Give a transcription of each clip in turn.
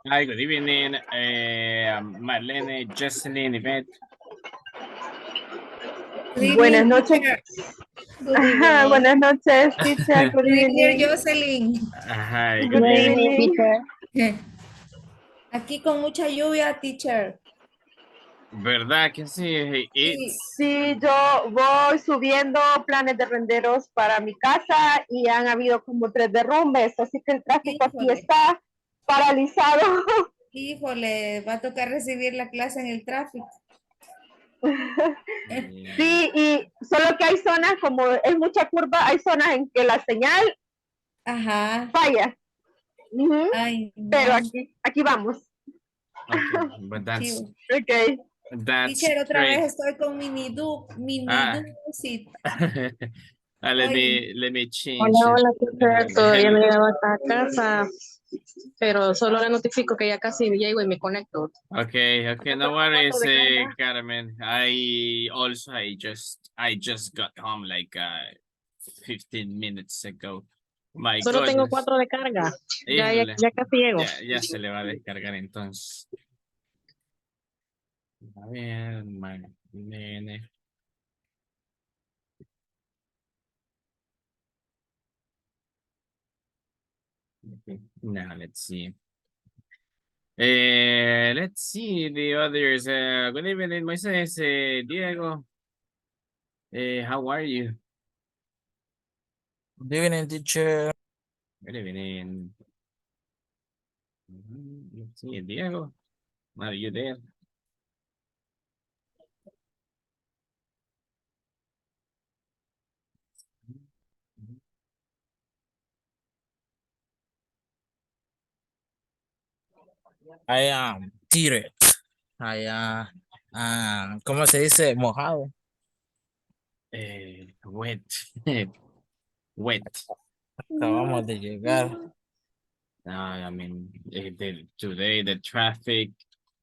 Hi, good evening, Marlene, Jocelyn, Yvette. Good Buenas evening, noches. teacher. Good Ajá, evening. buenas noches, teacher. Good Good evening, evening. Jocelyn. Hi, good Good Good evening. evening, evening. teacher. Aquí con mucha lluvia, teacher. ¿Verdad que sí? Sí, Sí, yo voy subiendo planes de renderos para mi casa y han habido como 3 derrumbes, así que el tráfico aquí híjole, está paralizado. híjole, va a tocar recibir la clase en el tráfico. Sí, y solo que hay zonas, como es mucha curva, hay zonas en que la señal Ajá. falla. Ujú. Ay, Pero no. aquí vamos. Okay, but Chivo. that's Teacher, otra great. vez estoy con mini Ah, duplicita. Oye, let me change Hola, it. hola, teacher. Todavía no he llegado hasta casa, pero solo le notifico que ya casi llego y me conecto. Okay, no Tengo 4 worries, de carga. Carmen. I just got home like 15 minutes ago. My Solo tengo goodness. 4 de carga. Híjole, Ya casi llego. ya se le va a descargar entonces. A ver, Marlene. Okay, now let's see. Let's see the others. Good evening, Moises, Diego. How are you? Good evening, teacher. Good evening. Let's see, Diego. Are you there? I am tired. I ¿cómo se dice? Mojado. Wet. Wet. Acabamos de llegar. I mean, today the traffic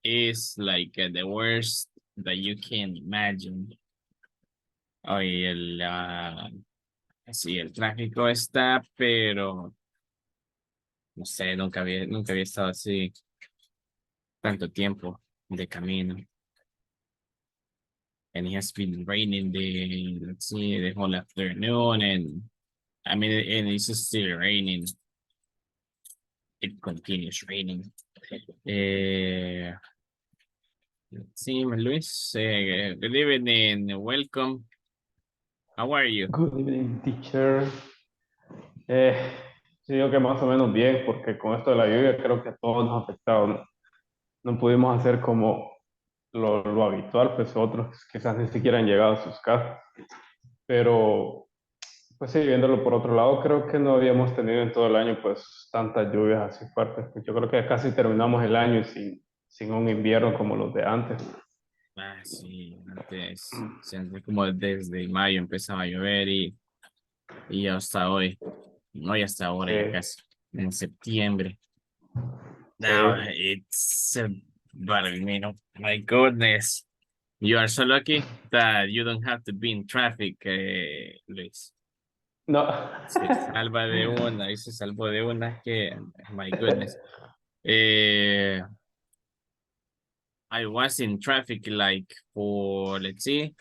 is like the worst that you can imagine. Hoy sí, el tráfico está, pero no sé, nunca había estado así tanto tiempo de camino. And it has been raining let's see, the whole afternoon, and I mean, and it's still raining. It continues raining. Let's see, Luis, good evening, welcome. How are you? Good evening, teacher. Sí, digo que más o menos bien, porque con esto de la lluvia creo que a todos nos ha afectado. No pudimos hacer como lo habitual, pues otros quizás ni siquiera han llegado a sus casas. Pero, pues sí, viéndolo por otro lado, creo que no habíamos tenido en todo el año pues tantas lluvias así fuertes. Pues yo creo que casi terminamos el año sin un invierno como los de antes. Sí, antes, siempre como desde mayo empezaba a llover y hasta hoy, no, y hasta ahora Sí, ya casi, en septiembre. Now sí. it's, but I mean, oh my goodness, you are so lucky that you don't have to be in traffic, Luis. No. Y se salvó de una que, my goodness. Eh, I was in traffic like let's see,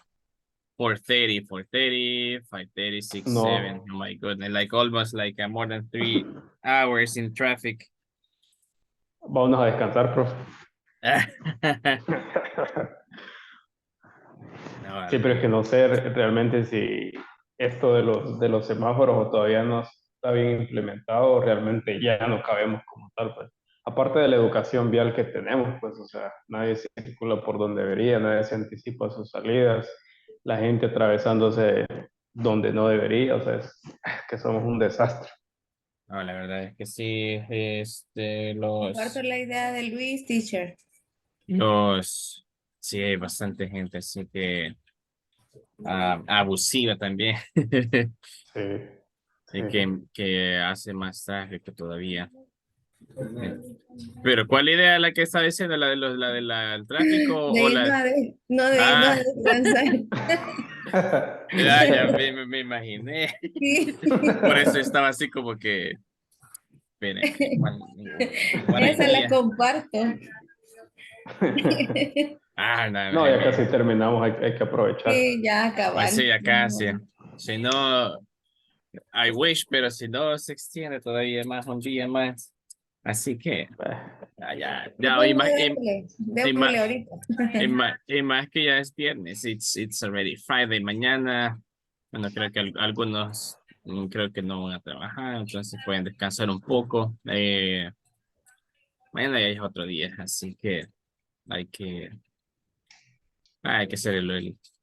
4:30, 4:30, 5:30, 6, No. 7. Oh my goodness, like almost like more than 3 hours in traffic. Vámonos a descansar, profe. No, Sí, pero es que no sé realmente si esto de los semáforos o todavía no está bien implementado o realmente ya no cabemos como tal, pues. Aparte de la educación vial que tenemos, pues, o sea, nadie circula por donde debería, nadie se anticipa sus salidas, la gente atravesándose donde no debería, o sea, es que somos un desastre. no, la verdad es que sí, comparto la idea de Luis, teacher. sí, hay bastante gente, así que abusiva también, Sí, y sí. que hace más tráfico todavía. Eh, Pero, ¿cuál idea es la que está diciendo? ¿La del tráfico De o irnos la? de irnos a Ah, descansar. ya me imaginé. Sí. Por eso estaba así como que espere. ¿Cuál Esa la idea? comparto. Ah, no, No, ya casi terminamos, hay que aprovechar. Sí, ya pues sí, cabal. ya casi. Si no, I wish, pero si no, se extiende todavía más, un día más. Así que, ya, Bueno, démosle ahorita. y más que ya es viernes, it's already Friday. Mañana, bueno, creo que algunos creo que no van a trabajar, entonces pueden descansar un poco. Mañana ya es otro día, así que hay que, hay que hacer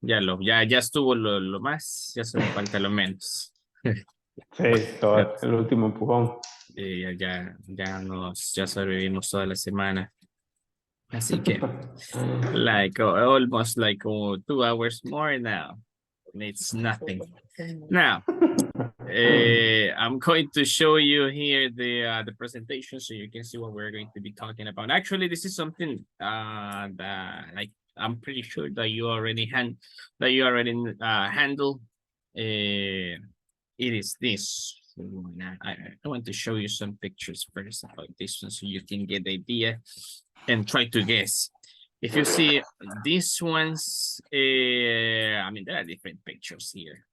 ya estuvo lo más, ya solo falta lo menos. Sí, todo, el último empujón. Ya sobrevivimos toda la semana. Así que, like, almost like 2 hours more now. It's nothing. Now, I'm going to show you here the presentation so you can see what we're going to be talking about. Actually, this is something that like I'm pretty sure that you already handle. It is this one. I want to show you some pictures first about this one so you can get the idea and try to guess. If you see these ones, I mean, there are different pictures here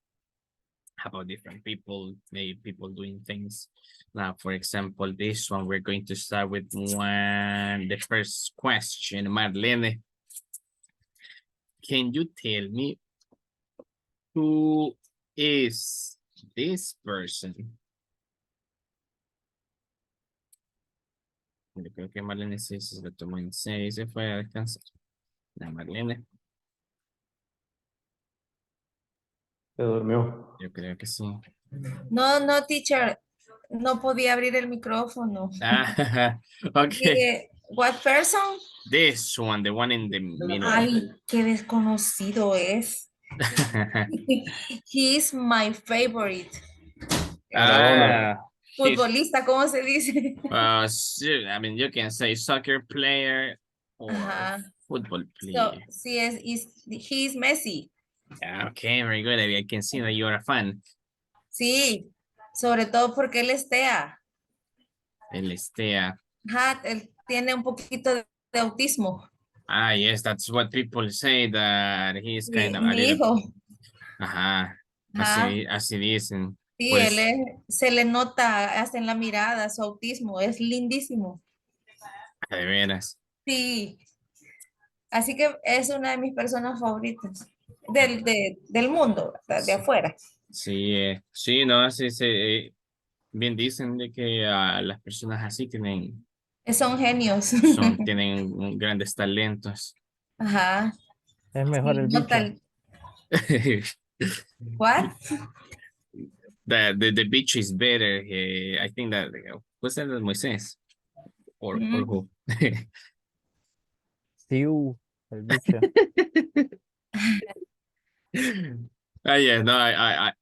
about different people, maybe people doing things. Now, for example, this one, we're going to start with the first question. Marlene, can you tell me who is this person? Yo creo que Marlene sí se lo tomó en serio y se fue a descansar. La Marlene, Se durmió. yo creo que sí. No, teacher. No podía abrir el micrófono. Ah, okay. What person? This one, the one in the middle. Ay, qué desconocido es. He is my favorite. Maradona. Futbolista, ¿cómo se dice? I mean, you can say soccer player or Ajá. football So, player. sí, he is Messi. Okay, very good. I can see that you're a fan. Sí, sobre todo porque él es TEA. El Estea. Ajá, él tiene un poquito de autismo. Yes, that's what people say, that he's kind of a Mi little. hijo. Ajá. Ajá. Así dicen. Sí, Pues, se le nota hasta en la mirada su autismo, es lindísimo. de veras. Sí, así que es una de mis personas favoritas del mundo, de afuera. Sí, no, bien dicen de que las personas así Son genios. tienen grandes talentos. Ajá. Es mejor Sí, el no bicho. tal. What? The beach is better. I think that was that Moisés or who? Sí, el bicho. Yeah, no,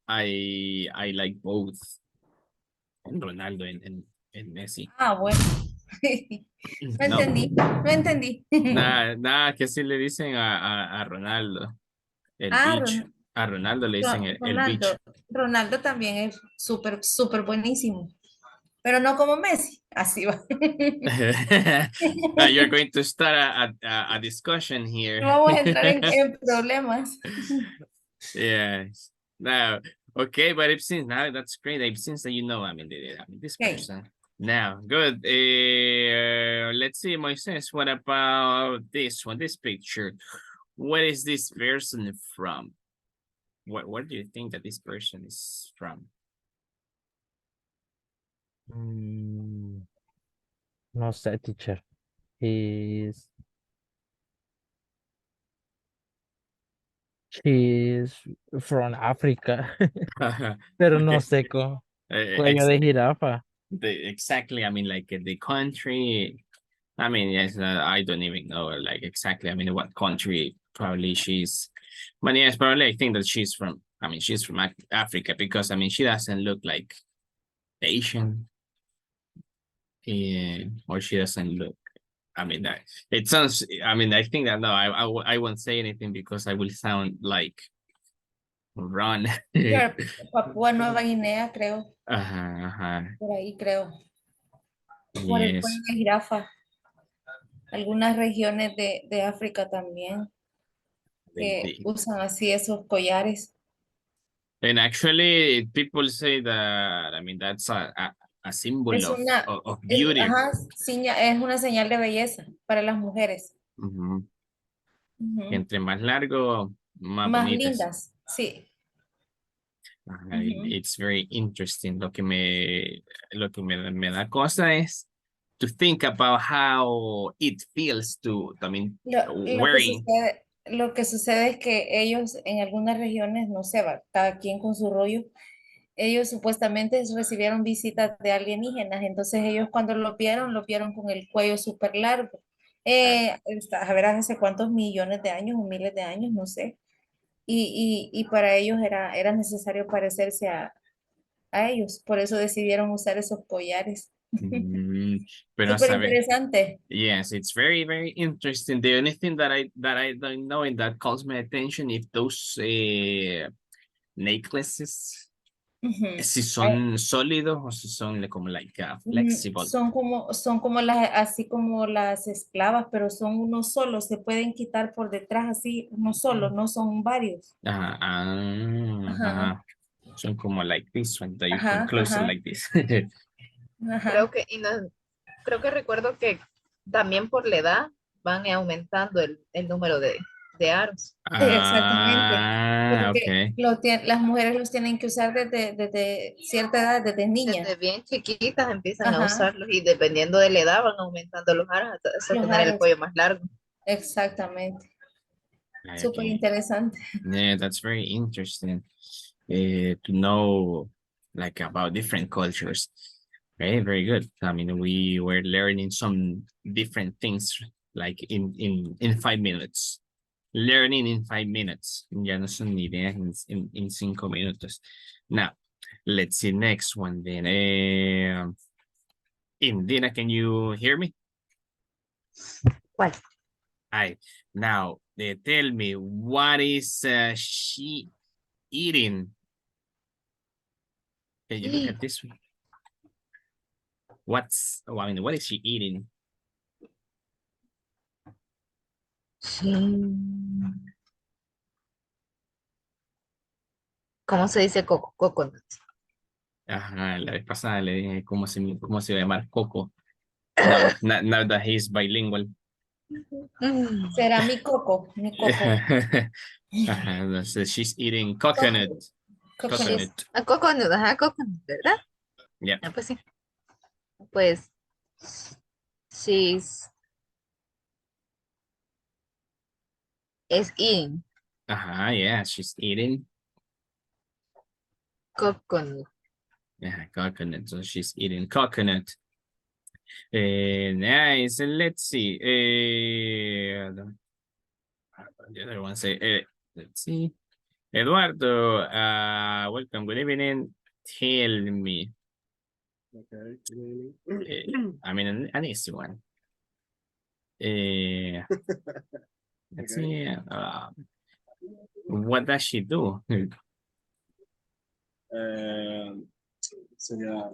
I like both Ronaldo and Messi. Ah, bueno. No No, entendí, no entendí. nada, que así le dicen a Ronaldo, el Ah, bicho. A Ronaldo le dicen el bicho. Ronaldo también es súper, súper buenísimo. Pero no como Messi. Así va. You're going to start a discussion here. Vamos a entrar en problemas. Yes. Now, okay, but it seems now that's great. It seems that I mean, this Okay. person. Now, good. Let's see, Moises. What about this one? This picture. What is this person from? Where do you think that this person is from? No sé, teacher. She's from Africa. Pero no Okay. sé con cuello de jirafa. Exactly. I mean, like the country. I mean, yes, I don't even know, like exactly. I mean, what country probably she's. But yes, probably I think that she's from. I mean, she's from Africa because I mean she doesn't look like Asian. Or she doesn't look. I mean, that it sounds. I mean, I think that no, I won't say anything because I will sound like Ron. Papúa Nueva Guinea, creo. Ajá, ajá. Por ahí creo. Por el cuello Yes. de jirafa. Algunas regiones de África también que The- usan así esos collares. And actually, people say that, I mean, that's a symbol Es una, of beauty. ajá, es una señal de belleza para las mujeres. Ujú. Ujú. Entre más largo, más Más bonitas. lindas, sí. Ajá, Ujú. it's very interesting. Lo que me da cosa es to think about how it feels to, I mean, wearing. Lo que sucede es que ellos en algunas regiones, no sé, cada quien con su rollo, ellos supuestamente recibieron visitas de alienígenas, entonces ellos cuando lo vieron con el cuello súper largo. A ver, hace cuántos millones de años o miles de años, no sé. Y para ellos era necesario parecerse a ellos, por eso decidieron usar esos collares. Mm, pero Súper sabe, interesante. yes, it's very, very interesting. The only thing that I don't know and that calls my attention if those necklaces, Ujú. si son sólidos o si son como like flexible. Son como así como las esclavas, pero son uno solo, se pueden quitar por detrás así, uno solo, no son varios. Ajá, Ajá, ajá. Son como like this one that you can ajá, close it ajá, like this. Creo ajá. que, y no, creo que recuerdo que también por la edad van aumentando el número de aros. Exactamente, Ah, porque okay. las mujeres los tienen que usar desde cierta edad, desde niñas. Desde bien chiquitas empiezan a Ajá, usarlos y dependiendo de la edad van aumentando los aros hasta los tener el aros, cuello más largo. exactamente. Súper Okay. interesante. Yeah, that's very interesting to know like about different cultures. Okay, very good. I mean, we were learning some different things like in 5 minutes. Learning in 5 minutes. Ya no son ni ideas in 5 minutos. Now, let's see next one then. Indira, can you hear me? ¿Cuál? Hi. Now, tell me, what is she eating? Can you look at this one? I mean, what is she eating? Sí. ¿Cómo se dice coconut? Ajá, la vez pasada le dije cómo se va a llamar Coco. Now that he's bilingual. Mm, Será mi coco, mi coco. Ajá, so she's eating coconut. Coco, coconut. Coconut. a coconut, ajá, coconut, ¿verdad? Yeah. Ah, pues sí. Pues, she's is eating Ajá, yeah, she's eating coconut. coconut. So she's eating coconut. Nice. Let's see. The other one say, let's see. Eduardo, welcome. Good evening. Tell me. I mean, an easy one. Let's see. What does she do? Sería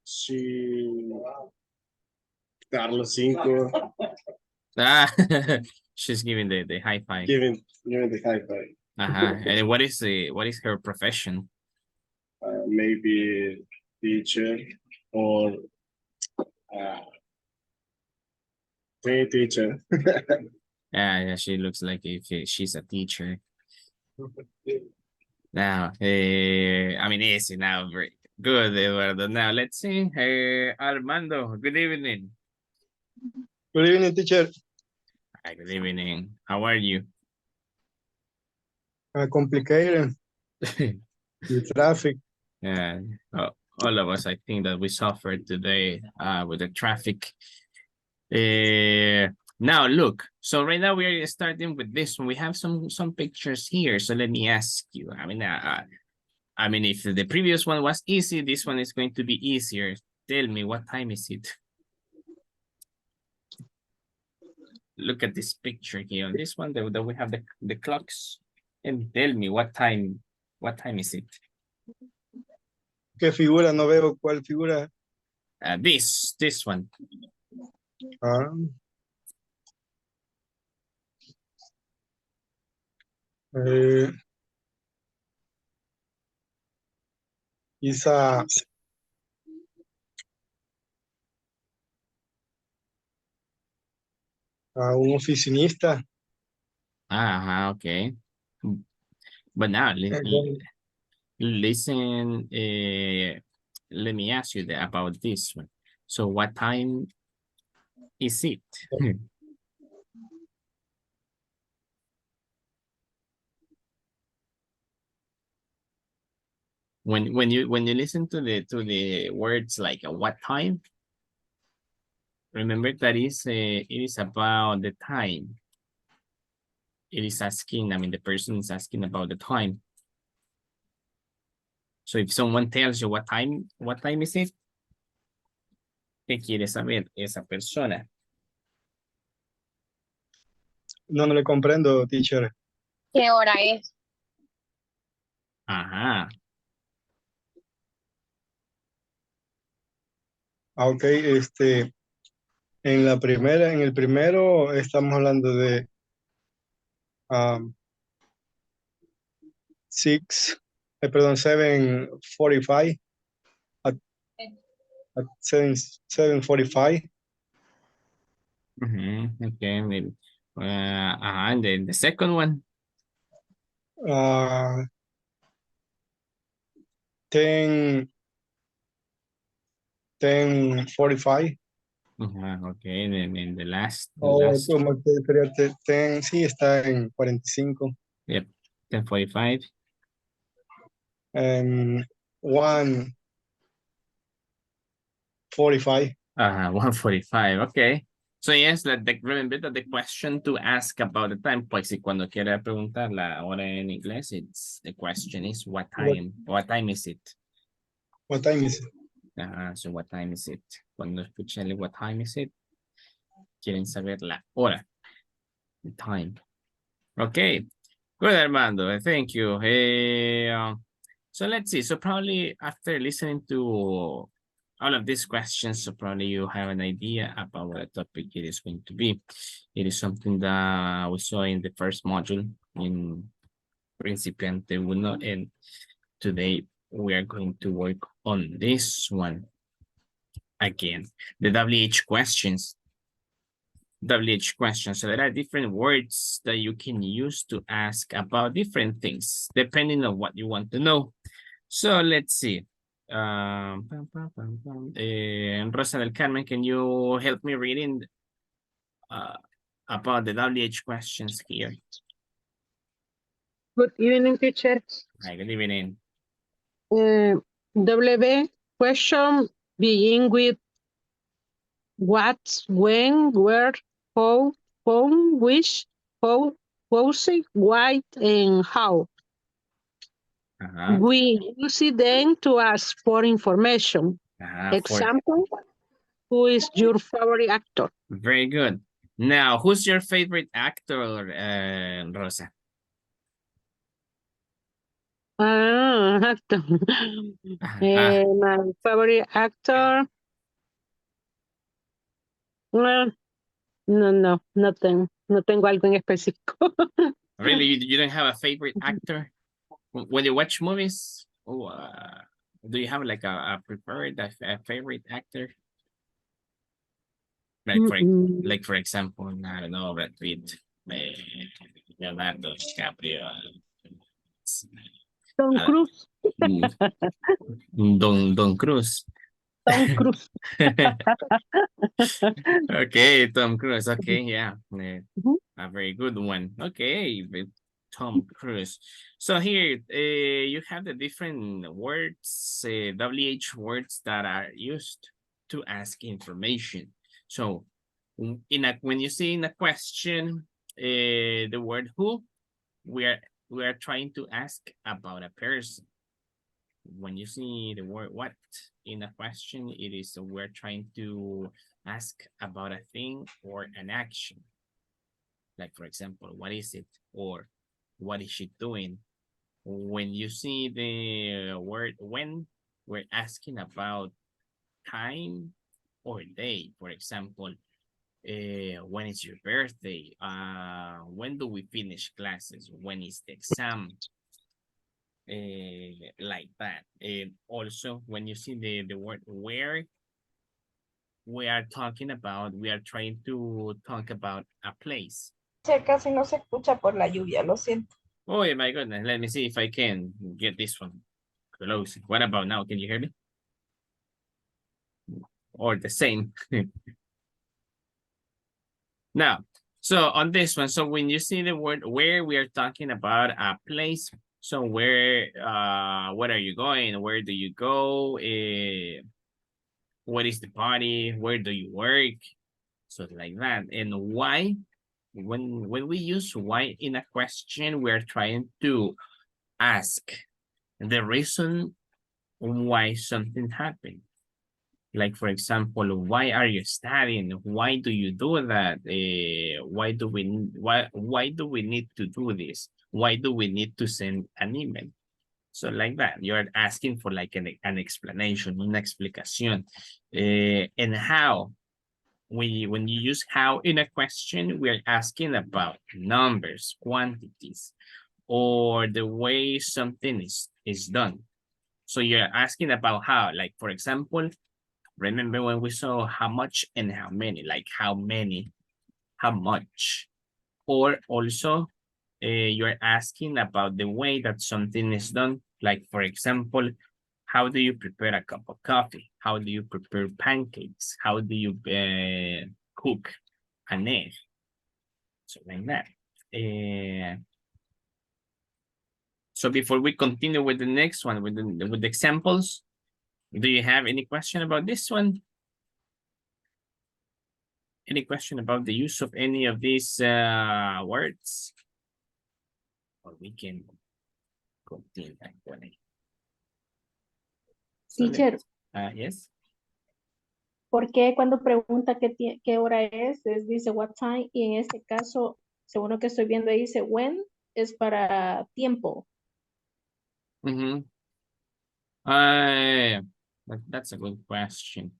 she Carlos cinco Ah, she's giving the high five. giving the high five. And what is her profession? Maybe teacher or uh, teacher. Yeah, she looks like if she's a teacher. Now, I mean, easy now. Very good, Eduardo. Now, let's see. Armando, good evening. Good evening, teacher. Hi, good evening. How are you? Complicated. The traffic. Yeah, all of us, I think that we suffered today with the traffic. Now, look. So right now we are starting with this one. We have some pictures here. So let me ask you. I mean, if the previous one was easy, this one is going to be easier. Tell me, what time is it? Look at this picture here. On this one, that we have the clocks. And tell me, what time is it? ¿Qué figura? No veo cuál figura. This one. Is un oficinista. Okay. But now listen, let me ask you about this one. So what time is it? when you listen to the words like what time, remember that it is about the time. It is asking, I mean, the person is asking about the time. So if someone tells you what time is it? ¿Qué quiere saber esa persona? No le comprendo, teacher. ¿Qué hora es? Ajá. Ok, en el primero estamos hablando de 7:45 at 7:45. Okay, maybe. And then the second one. 10:45. Okay, then the last. Como sí, está en 45. Yep, 10:45. 1:45. 1:45, okay. So yes, remember that the question to ask about the time, pues si cuando quiere preguntar la hora en inglés, the question is what time is it? What time is it? So what time is it? Cuando escuchen what time is it, quieren saber la hora, the time. Okay, good, Armando, thank you. So let's see, so probably after listening to all of these questions, so probably you have an idea about what the topic it is going to be. It is something that we saw in the first module in Principiante Uno, and today we are going to work on this one again, the WH questions. WH questions. So there are different words that you can use to ask about different things, depending on what you want to know. So let's see. Rosa del Carmen, can you help me reading about the WH questions here? Good evening, teacher. Hi, good evening. W question begin with what, when, where, how, whom, which, how, whose, why, and how. We use it then to ask for information. Example, who is your favorite actor? Very good. Now, who's your favorite actor, Rosa? Actor. My favorite actor. Well, no, nothing. No tengo algo en específico. Really, you don't have a favorite actor? When you watch movies, do you have like a preferred, a favorite actor? Like for example, I don't know, Brad Pitt, Leonardo DiCaprio, Tom Cruise. Don Cruz. Tom Cruise. Okay, Tom Cruise. Okay, yeah, a very good one. Okay, Tom Cruise. So here, you have the different words, WH words that are used to ask information. So, when you see in a question, the word who, we are trying to ask about a person. When you see the word what in a question, it is we're trying to ask about a thing or an action. Like for example, what is it? Or what is she doing? When you see the word when, we're asking about time or day. For example, when is your birthday? When do we finish classes? When is the exam? Like that. Also, when you see the word where, we are trying to talk about a place. Casi no se escucha por la lluvia, lo siento. Oh my goodness, let me see if I can get this one close. What about now? Can you hear me? Or the same? Now, so on this one, so when you see the word where, we are talking about a place. So where are you going? Where do you go? What is the party? Where do you work? So like that. And why? When we use why in a question, we're trying to ask the reason why something happened. Like, for example, why are you studying? Why do you do that? Why do we need to do this? Why do we need to send an email? So like that, you're asking for like an explanation, una explicación. And how? When you use how in a question, we're asking about numbers, quantities, or the way something is done. So you're asking about how, like, for example, remember when we saw how much and how many, like how many, how much. Or also, you're asking about the way that something is done. Like, for example, how do you prepare a cup of coffee? How do you prepare pancakes? How do you cook an egg? So like that. So before we continue with the next one, with the examples, do you have any question about this one? Any question about the use of any of these words? Or we can continue that one. So Teacher, yes. ¿por qué cuando pregunta qué hora es, dice what time? Y en este caso, según lo que estoy viendo, dice when, es para tiempo. That's a good question.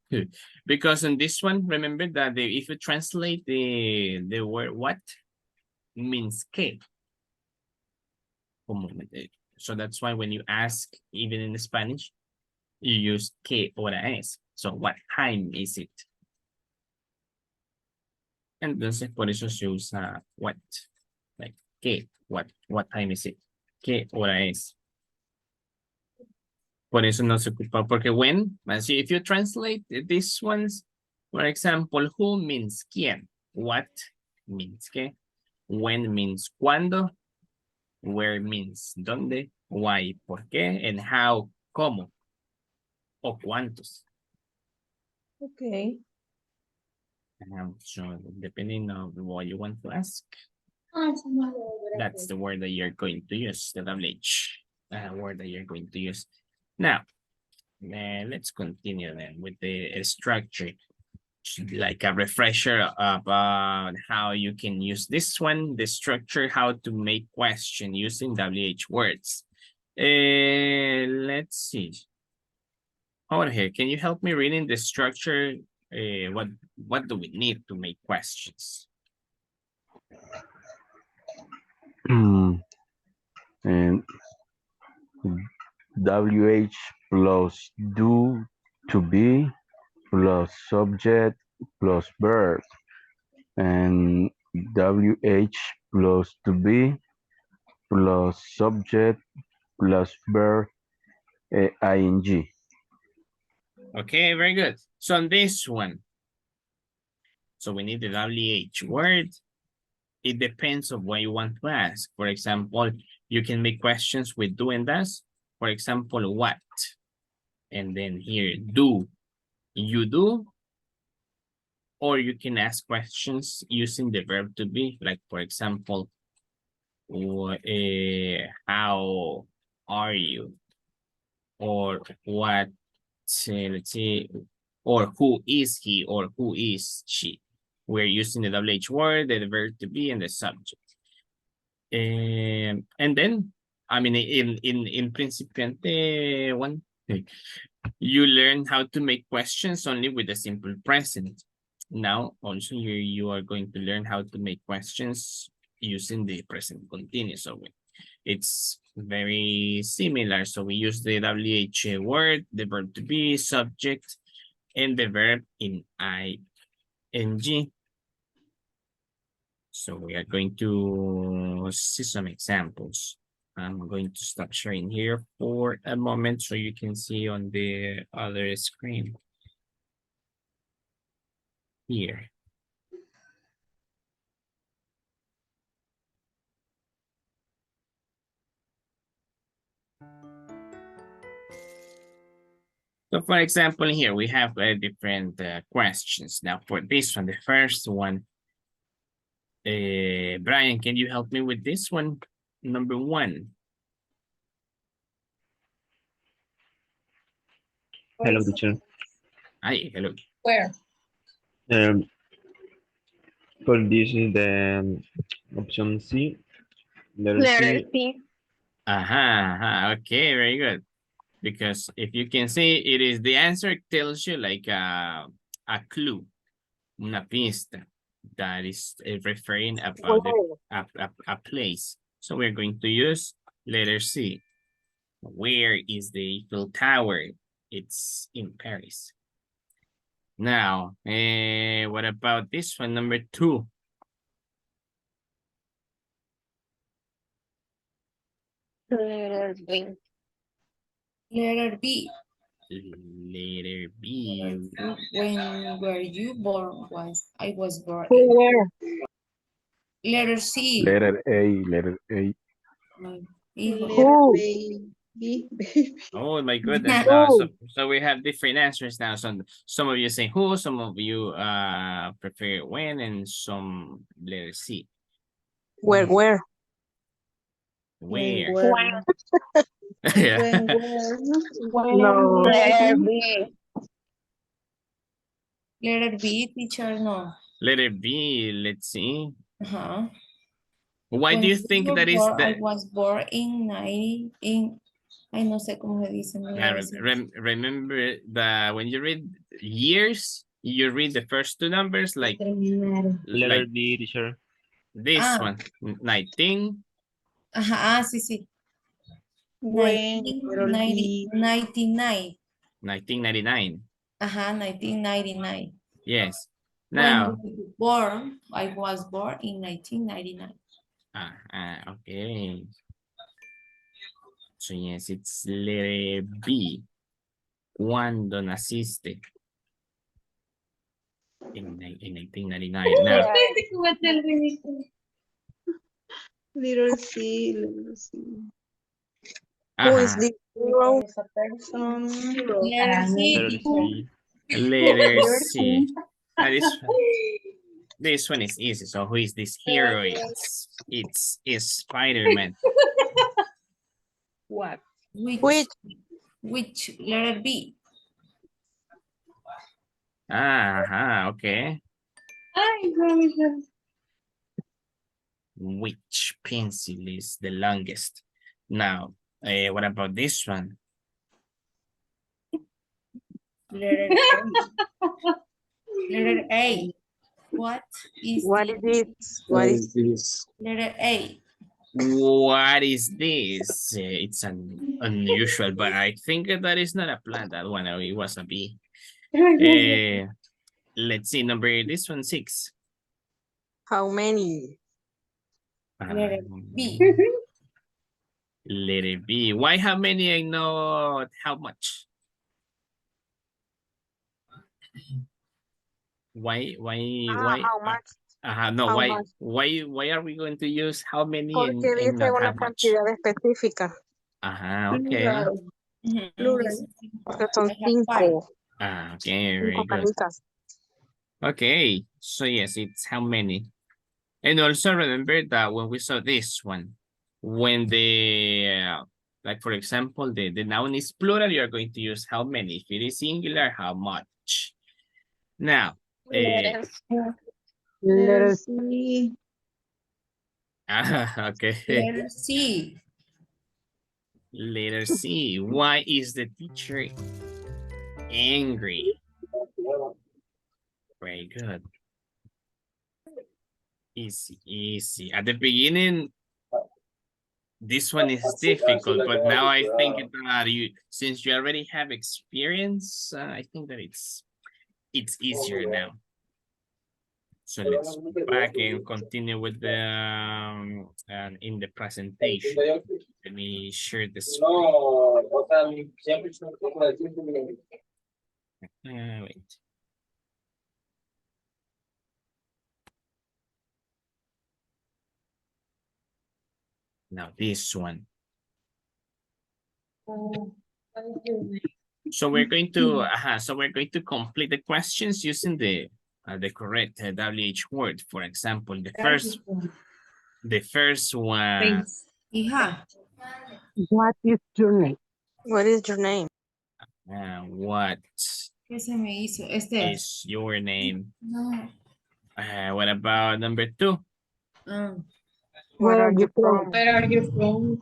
Because in this one, remember that if you translate the word what means que. So that's why when you ask, even in Spanish, you use que hora es. So what time is it? Entonces por eso se usa what. Like que, what time is it? ¿Qué hora es? Por eso no se ocupa, porque when, así, if you translate these ones, for example, who means quién, what means qué, when means cuándo, where means dónde, why, por qué, and how, cómo, o cuántos. Okay. So depending on what you want to ask, that's the word that you're going to use, the WH word that you're going to use. Now, let's continue then with the structure, like a refresher about how you can use this one, the structure, how to make question using WH words. Let's see. Over here, can you help me reading the structure? What do we need to make questions? And WH plus do to be plus subject plus verb, and WH plus to be plus subject plus verb ing. Okay, very good. So on this one, so we need the WH word. It depends on what you want to ask. For example, you can make questions with do and does. For example, what? And then here, do. You do. Or you can ask questions using the verb to be. Like, for example, how are you? Or what, let's see, or who is he or who is she? We're using the WH word, the verb to be, and the subject. And then, I mean, in principiante one, You learn how to make questions only with the simple present. Now, also you are going to learn how to make questions using the present continuous. So it's very similar. So we use the WH word, the verb to be, subject, and the verb in ing. So we are going to see some examples. I'm going to stop sharing here for a moment so you can see on the other screen. Here. So for example, here we have different questions. Now for this one, the first one, Brian, can you help me with this one? Number 1. Hello, teacher. Hi, hello. Where? For this is the option C. Letter Letter C. C. Okay, very good. Because if you can see, it is the answer tells you like a clue, una pista that is referring about a place. So we're going to use letter C. Where is the Eiffel Tower? It's in Paris. Now, what about this one, number 2? Letter B. Letter B. Letter B. When were you born? I was born. Where? Letter C. Letter A, letter A. Hijo. Oh my goodness. Now, so we have different answers now. Some of you say who, some of you prefer when, and some letter C. Where? Where? Yeah. No. Letter B. Letter B, teacher, no. Letter B, let's see. Uh-huh. Why do you think that is born, the... I was born in 90, ay, no sé cómo se dice. Remember that when you read years, you read the first 2 numbers like Letter D, teacher. this one, 19. Ajá, sí, sí. 1999. 1999. Ajá, 1999. Yes. When Now. you born, I was born in 1999. Okay. So yes, it's letter B. ¿Cuándo naciste? In 1999. Now. Little C, little C. Who is this hero? Letter C. Letter C. This one is easy. So who is this hero? It's Spider-Man. What? Which letter B? Okay. Which pencil is the longest? Now, what about this one? Letter A. Letter A. What is this? What is this? Letter A. What is this? It's unusual, but I think that is not a plant. That one, it was a bee. Let's see, this one 6. How many? Letter B. Letter B. Why how many? I know how much. Why? How much? No, How why? much? Why are we going to use how many Porque and dice not una how much? cantidad específica. Okay. Plural. Porque son 5. Okay, very 5 good. canicas. Okay, so yes, it's how many. And also remember that when we saw this one, when the, like for example, the noun is plural, you're going to use how many. If it is singular, how much. Now, Letter C. okay. Letter C. Letter C. Why is the teacher Angry. Very good. Easy, easy. At the beginning, this one is difficult, but now I think that since you already have experience, I think that it's easier now. So let's go back and continue with the in the presentation. Let me share the screen. Wait. Now this one. So we're going to complete the questions using the correct WH word. For example, the first one. Hija. What is your name? What is your name? What ¿Qué se me hizo? is your name? No. What about number 2? Where are you from? Where are you from?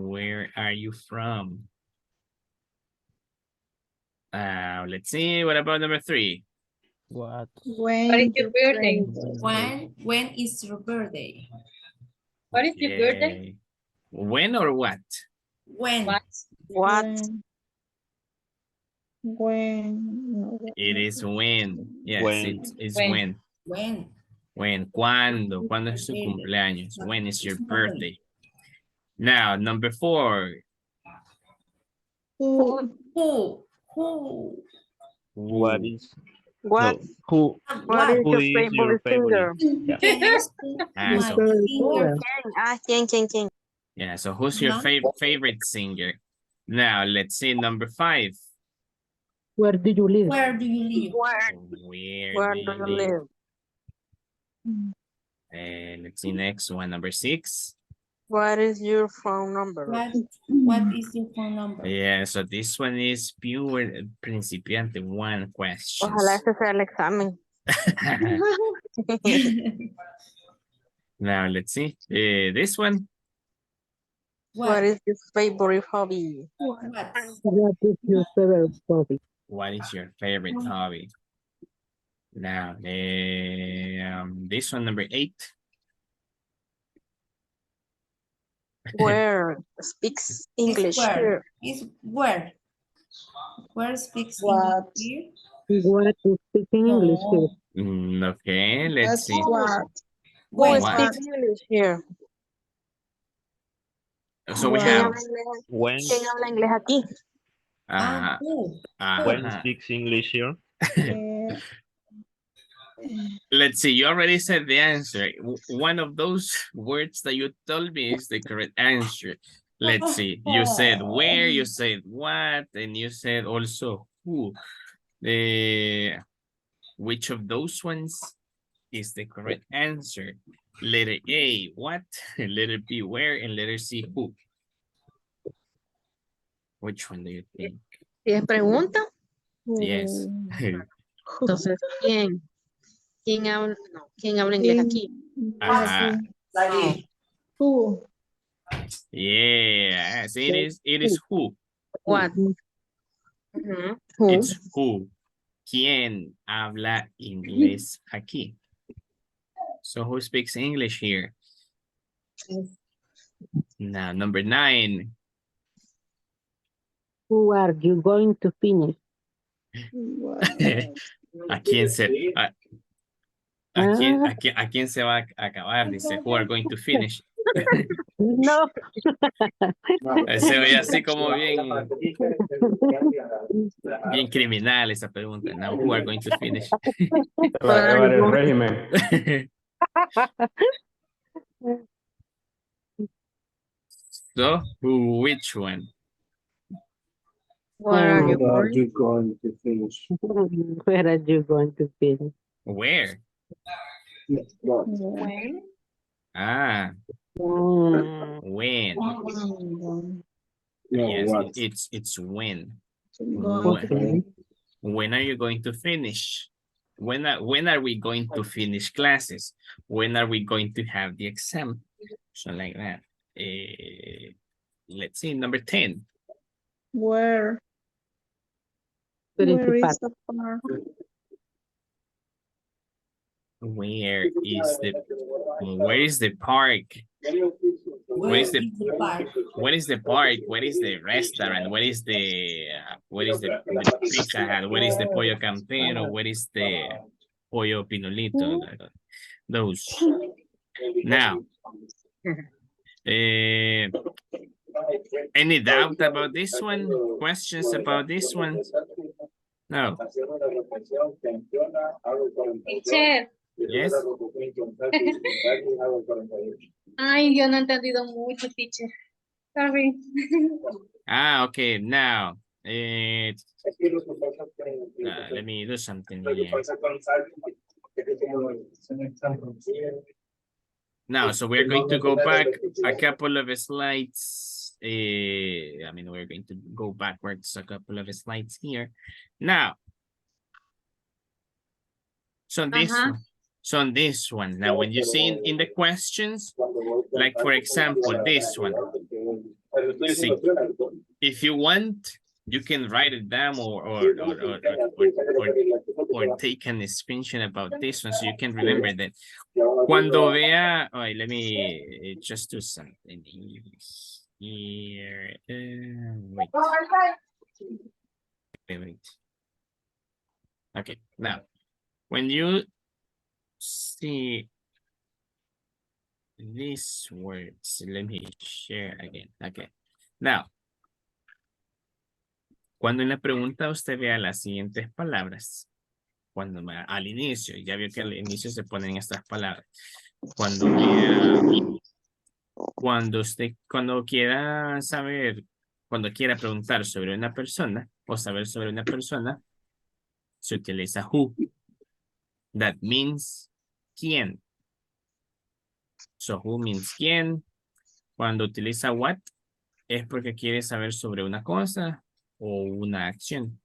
Where are you from? Let's see. What about number 3? What? What is your birthday? When is your birthday? What is your birthday? When or what? When? What? When. It is when. Yes, When. it's when. When? When. ¿Cuándo? ¿Cuándo es su cumpleaños? When is your birthday? Now, number 4. Who. What is What? no, who What is who your is your favorite singer? favorite? Ah, so, ¿Quién? yeah, so who's your favorite singer? Now, let's see number 5. Where do you live? Where do you live? Where do you live? Let's see next one, number 6. What is your phone number? What is your phone number? Yeah, so this one is pure principiante 1 question. Ojalá ese sea el examen. Now, let's see. This one. What is your favorite hobby? What is your favorite hobby? What is your favorite hobby? Now, this one, number 8. Where speaks English here? Is where? Where speaks What? English here? What is speaking English here? Okay, let's see. What? Who What? speaks English here? So we When. have. ¿Quién habla inglés aquí? When speaks English here? Let's see, you already said the answer. One of those words that you told me is the correct answer. Let's see, you said where, you said what, and you said also who. Which of those ones is the correct answer? Letter A, what? Letter B, where? And letter C, who? Which one do you think? ¿Tienes pregunta? Yes. Entonces, ¿quién? ¿Quién habla inglés aquí? Ajá. Who? Yes, it is who. What? It's who. ¿Quién habla inglés aquí? So who speaks English here? Now, number 9. Who are you going to finish? ¿A quién se va a acabar? Dice, who are going to finish? No. Se ve así como bien criminal esa pregunta. Now, who are going to finish? Va a acabar el régimen. So, which one? Where are you going to finish? Where are you going to finish? Where? When? When? Yes, it's when. Okay. When are you going to finish? When are we going to finish classes? When are we going to have the exam? So like that. Let's see, number 10. Where? Where Principal. is the park? Where is the park? Where is the park? What is the park? What is the restaurant? What is the Pizza Hut? What is the Pollo Campero? What is the Pollo Pinolito? Those. Now, any doubt about this one? Questions about this one? No. Teacher. Yes. Ay, yo no he entendido mucho, teacher. Sorry. Okay. Now, let me do something here. Now, so we're going to go back a couple of slides. We're going to go backwards a couple of slides here. Now, so this one. Now, when you see in the questions, like for example, this one. See, if you want, you can write it down or take a screenshot about this one so you can remember that. Cuando vea, let me just do something here. Wait. Okay, now, when you see these words, let me share again. Okay, now, cuando en la pregunta usted vea las siguientes palabras, al inicio, ya vio que al inicio se ponen estas palabras. Cuando quiera saber, cuando quiera preguntar sobre una persona o saber sobre una persona, se utiliza who. That means quién. So who means quién. Cuando utiliza what, es porque quiere saber sobre una cosa o una acción.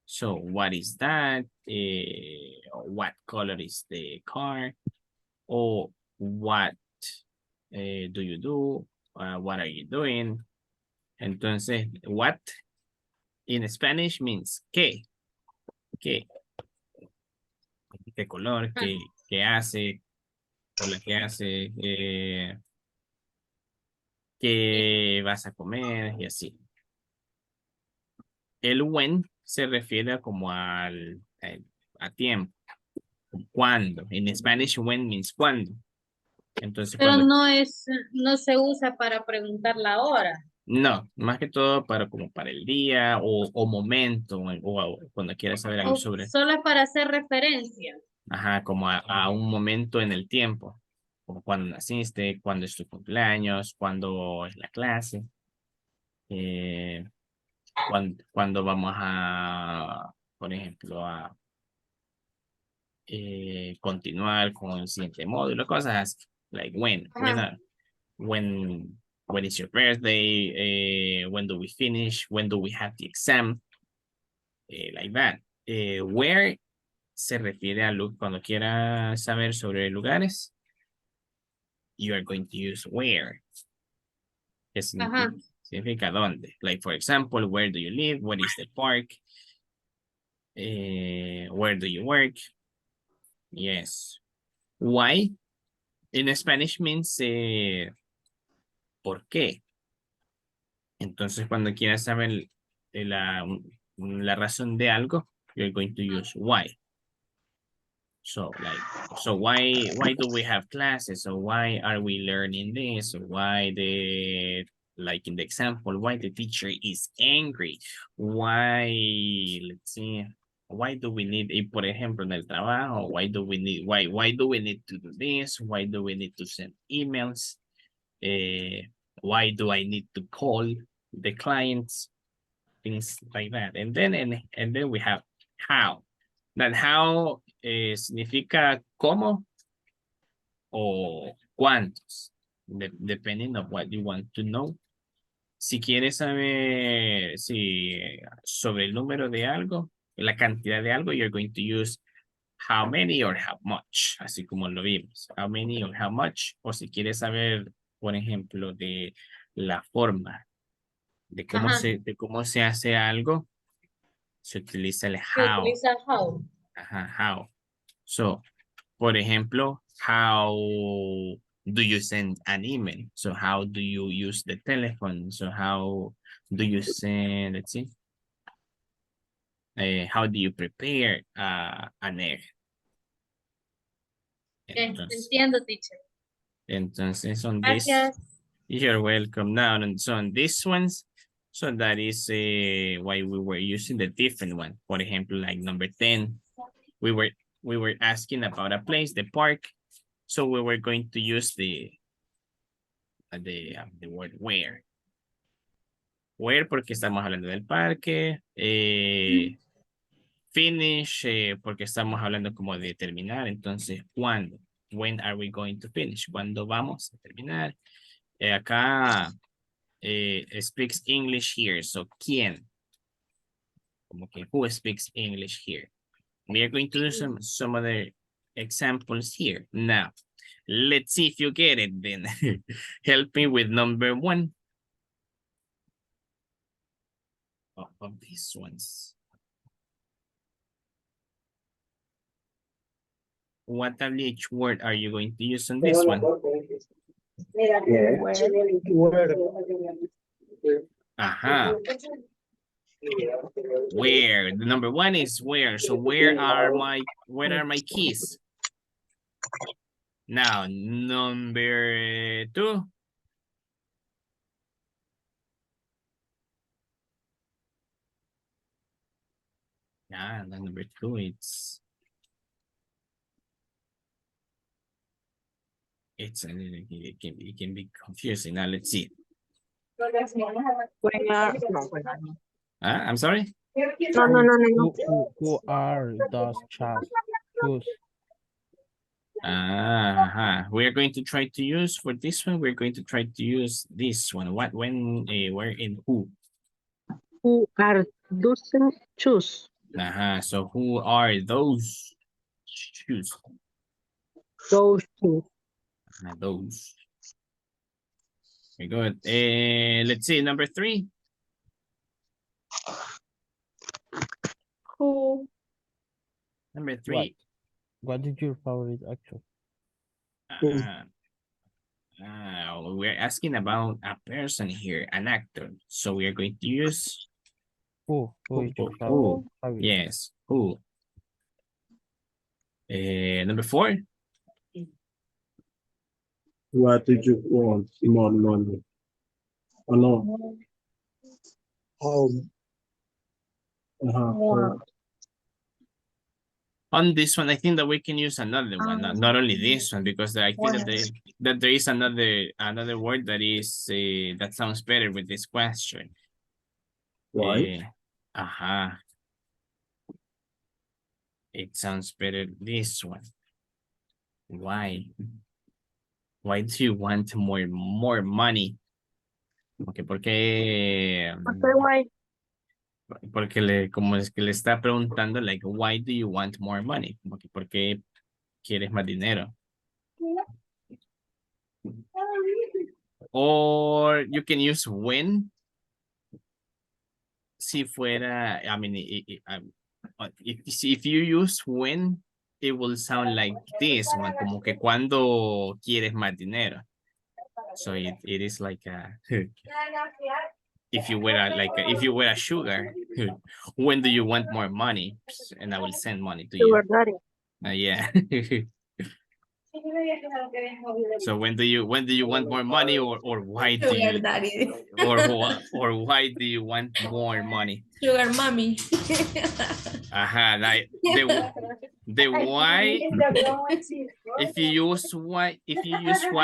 So what is that? What color is the car? Or what do you do? What are you doing? Entonces, what in Spanish means qué. ¿Qué? ¿Qué color? ¿Qué hace? Hola, ¿qué hace? ¿Qué vas a comer? Y así. El when se refiere como a tiempo. ¿Cuándo? En Spanish, when means cuándo. Entonces, Pero no se usa para preguntar la hora. No, más que todo como para el día o momento o cuando quieras saber algo sobre. Solo es para hacer referencia. Ajá, como a un momento en el tiempo. Como cuando naciste, cuando es tu cumpleaños, cuando es la clase. Cuando vamos por ejemplo, a continuar con el siguiente módulo, cosas así. Like when is your birthday? When do we finish? When do we have the exam? Like that. Where se refiere a cuando quiera saber sobre lugares. You are going to use where. Que significa dónde. Like for example, where do you live? What is the park? Where do you work? Yes. Why? In Spanish means ¿por qué? Entonces, cuando quieras saber la razón de algo, you're going to use why. So why do we have classes? So why are we learning this? Why like in the example, why the teacher is angry? Why, let's see, why do we need, por ejemplo, en el trabajo, why do we need to do this? Why do we need to send emails? Why do I need to call the clients? Things like that. And then we have how. That how significa cómo o cuántos, depending on what you want to know. Si quieres saber sobre el número de algo, la cantidad de algo, you're going to use how many or how much, así como lo vimos. How many or how much. O si quieres saber, por ejemplo, de la forma de cómo se hace algo, Se utiliza el Se how. utiliza how. Ajá, how. So, por ejemplo, how do you send an email? So how do you use the telephone? So how do you send, let's see, how do you prepare an egg? Entonces, Entiendo, teacher. entonces on this, Gracias. you're welcome. Now, so on these ones, so that is why we were using the different one. For example, like number 10, we were asking about a place, the park. So we were going to use the word where. Where porque estamos hablando del parque. Finish porque estamos hablando como de terminar. Entonces, ¿cuándo? When are we going to finish? ¿Cuándo vamos a terminar? Acá speaks English here. So, ¿quién? Como que who speaks English here? We are going to do some other examples here. Now, let's see if you get it then. Help me with number 1. Of these ones. What WH word are you going to use on this one? Aha. Where? The number 1 is where. So where are my keys? Now, number 2. Yeah, number 2, it can be confusing. Now let's see. I'm sorry. No. Who are those choose? We are going to try to use for this one. We're going to try to use this one. What, when, where, and who. Who are those shoes? So who are those shoes? Those shoes. Those. Very good. Let's see, number 3. Who? Number 3. What is your favorite actor? We're asking about a person here, an actor. So we are going to use Who is your who? favorite? Yes, who? Number 4. What did you want? More money? Oh, no. Wow. On this one, I think that we can use another one, not only this one, because I think that there is another word that is that sounds better with this question. Why? It sounds better this one. Why? Why do you want more money? Okay, porque Why? Porque como es que le está preguntando, like, why do you want more money? Como que, ¿por qué quieres más dinero? Or you can use when. Si fuera, I mean, if you use when, it will sound like this one, como que cuando quieres más dinero. So it is like a, if you were a sugar, when do you want more money? And I will send money to you. Sugar daddy. Yeah. So when do you want more money, or why do you or why do you want more money? Sugar mommy. Like the why. If you use why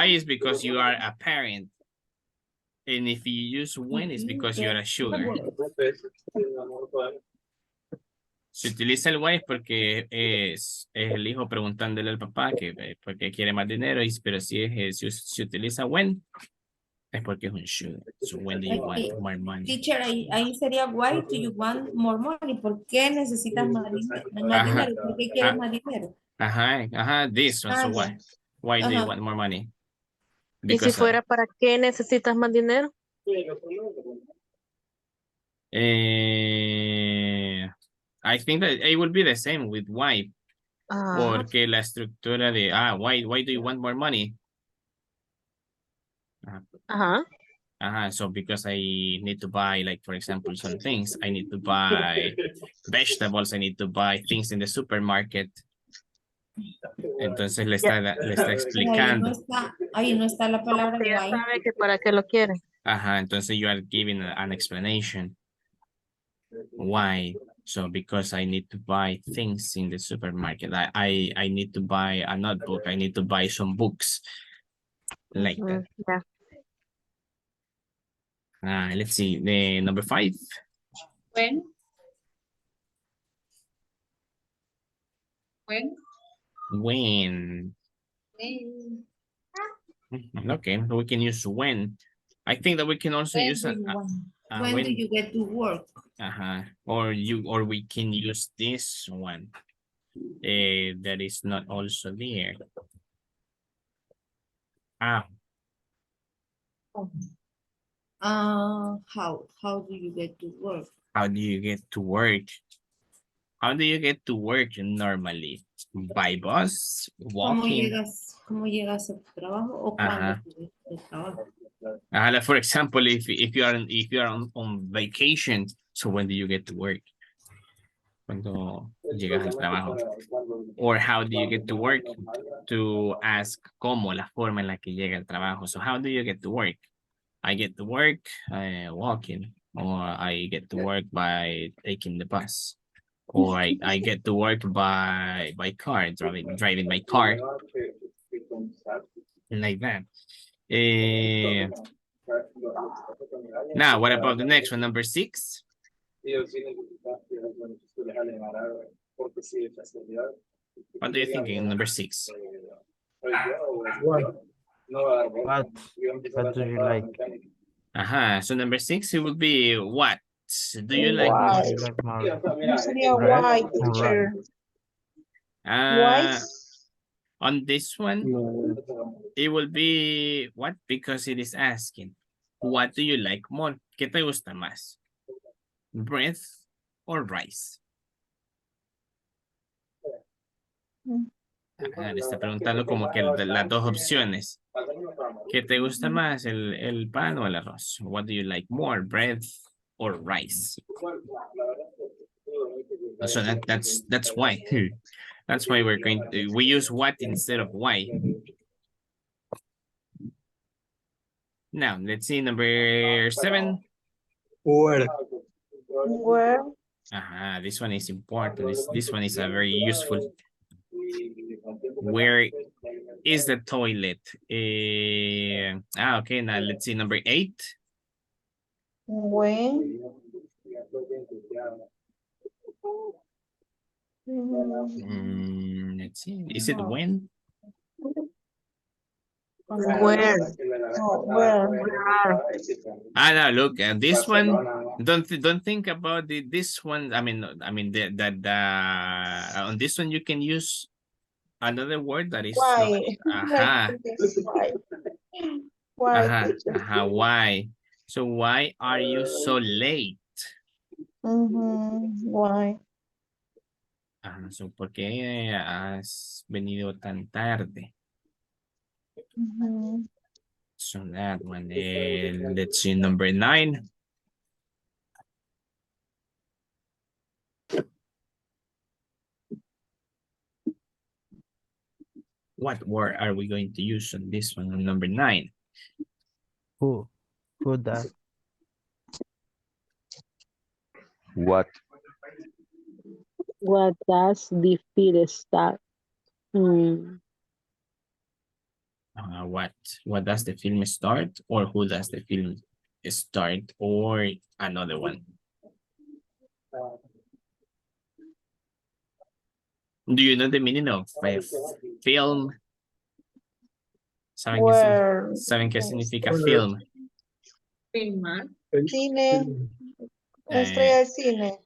is because you are a parent. And if you use when, it's because you're a sugar. Se utiliza el why porque es el hijo preguntándole al papá que por qué quiere más dinero, pero si se utiliza when, es porque es un sugar. So when do you want more money? Teacher, ahí sería why do you want more money? ¿Por qué necesitas más dinero? ¿Por qué quieres más dinero? This one. So why do you want more money? ¿Y si fuera para qué necesitas más dinero? I think that it will be the same with why. Porque la estructura de, why do you want more money? So because I need to buy, like, for example, some things. I need to buy vegetables. I need to buy things in the supermarket. Entonces le está explicando. Ahí no está la palabra Ya why. sabe que para qué lo quiere. Entonces you are giving an explanation. Why? So because I need to buy things in the supermarket. I need to buy a notebook. I need to buy some books. Like that. Let's see. The number 5. When? When. Okay, we can use when. I think that we can also use When do you get to work? Or we can use this one. That is not also there. How do you get to work? How do you get to work? How do you get to work normally? By bus, walking? ¿Cómo llegas a tu trabajo o cuándo llegas a tu trabajo? Like for example, if you are on vacation, so when do you get to work? Cuando llegas al trabajo. Or how do you get to work? To ask cómo, la forma en la que llega al trabajo. So how do you get to work? I get to work walking, or I get to work by taking the bus, or I get to work by car, driving my car, like that. Now, what about the next one, number 6? What do you think in number 6? What do you like? So number 6, it will be what? Do you like Why? No sería why, teacher. Why? On this one, it will be what? Because it is asking, what do you like more? ¿Qué te gusta más? Bread or rice? Le está preguntando como que las dos opciones. ¿Qué te gusta más, el pan o el arroz? What do you like more, bread or rice? So that's why. That's why we use what instead of why. Now, let's see number 7. Where? Where? This one is important. This one is very useful. Where is the toilet? Okay, now let's see number 8. When? Let's see. Is it when? Where? Oh, where? No, look, this one, don't think about this one. I mean, on this one you can use another word that is Why? Why? Why? So why are you so late? Why? So ¿por qué has venido tan tarde? So that one, let's see number 9. What word are we going to use on this one, on number 9? Who does? What? What does the film start? What does the film start, or who does the film start, or another one? Do you know the meaning of film? ¿Saben qué significa film? Filmar. Cine. Estoy al cine.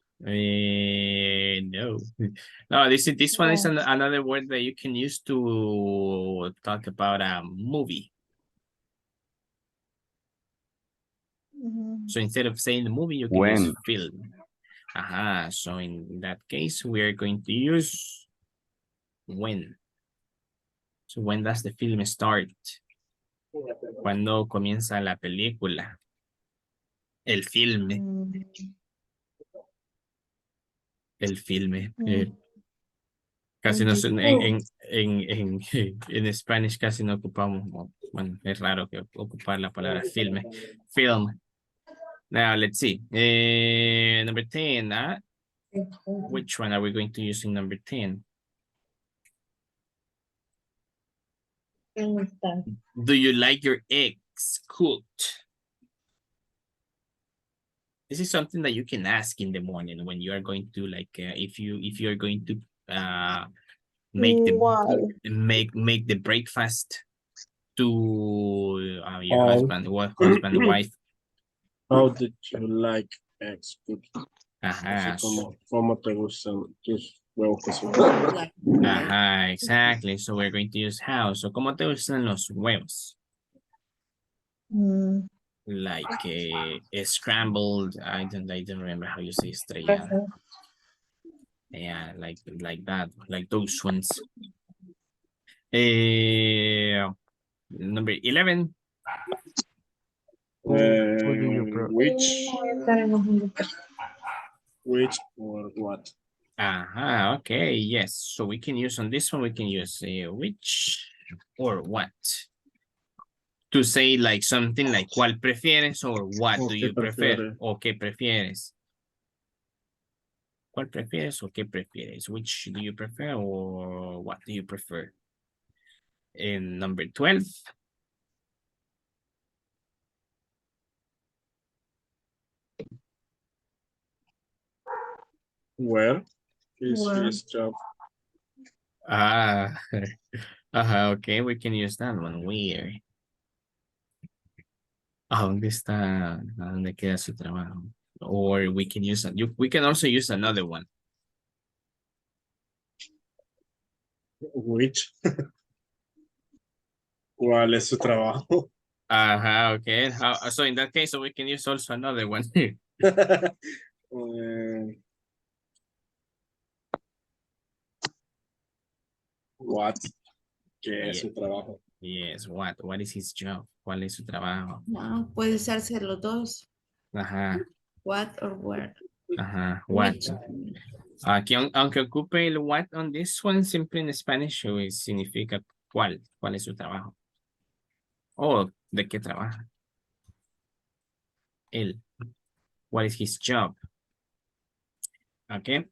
No. No, this one is another word that you can use to talk about a movie. So instead of saying the movie, you can use film. So in that case, we are going to use when. So when does the film start? ¿Cuándo comienza la película? El filme. El filme. Casi no en Spanish casi no ocupamos, bueno, es raro que ocupar la palabra filme. Film. Now let's see. Number 10. Which one are we going to use in number 10? Do you like your eggs cooked? This is something that you can ask in the morning when you are going to if you are going to make the breakfast to your husband, wife. How did you like eggs cooked? ¿Cómo te gustan tus huevos cocidos? Exactly. So we're going to use how. So ¿cómo te gustan los huevos? Like a scrambled, I don't remember how you say estrellado. Yeah, like that, like those ones. Number 11. Who do you Which or what? Okay, yes. So we can use on this one, we can use which or what. To say like something like ¿cuál prefieres? Or what do you prefer? O ¿qué prefieres? ¿Cuál prefieres o qué prefieres? Which do you prefer or what do you prefer? In number 12. Where is his job? Okay, we can use that one. Where? ¿Dónde está? ¿A dónde queda su trabajo? Or we can use we can also use another one. Which? ¿Cuál es su trabajo? Okay. So in that case, so we can use also another one. What? ¿Qué es su trabajo? Yes, what? What is his job? ¿Cuál es su trabajo? No, puede usarse los dos. What or where. What? Which. Aquí, aunque ocupe el what on this one, siempre en Spanish significa cuál es su trabajo. O de qué trabaja. Él. What is his job? Okay.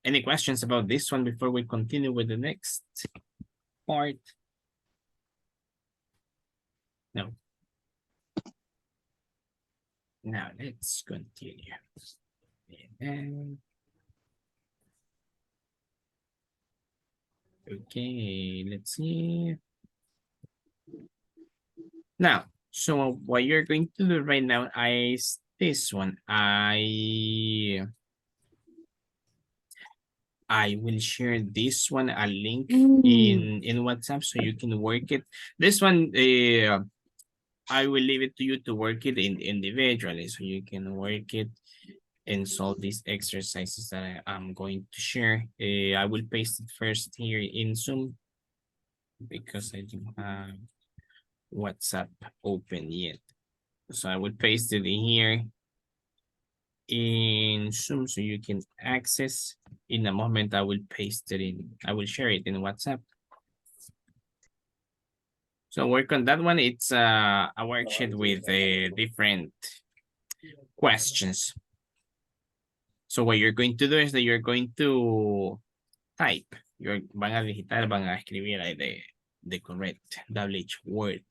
Any questions about this one before we continue with the next part? No. Now let's continue. Okay, let's see. Now, so what you're going to do right now is this one. I will share this one, a link in WhatsApp so you can work it. This one, I will leave it to you to work it individually so you can work it and solve these exercises that I'm going to share. I will paste it first here in Zoom because I don't have WhatsApp open yet. So I will paste it in here in Zoom so you can access. In a moment, I will paste it in, I will share it in WhatsApp. So work on that one. It's a worksheet with different questions. So what you're going to do is that you're going to type. Van a digitar, van a escribir ahí the correct WH word.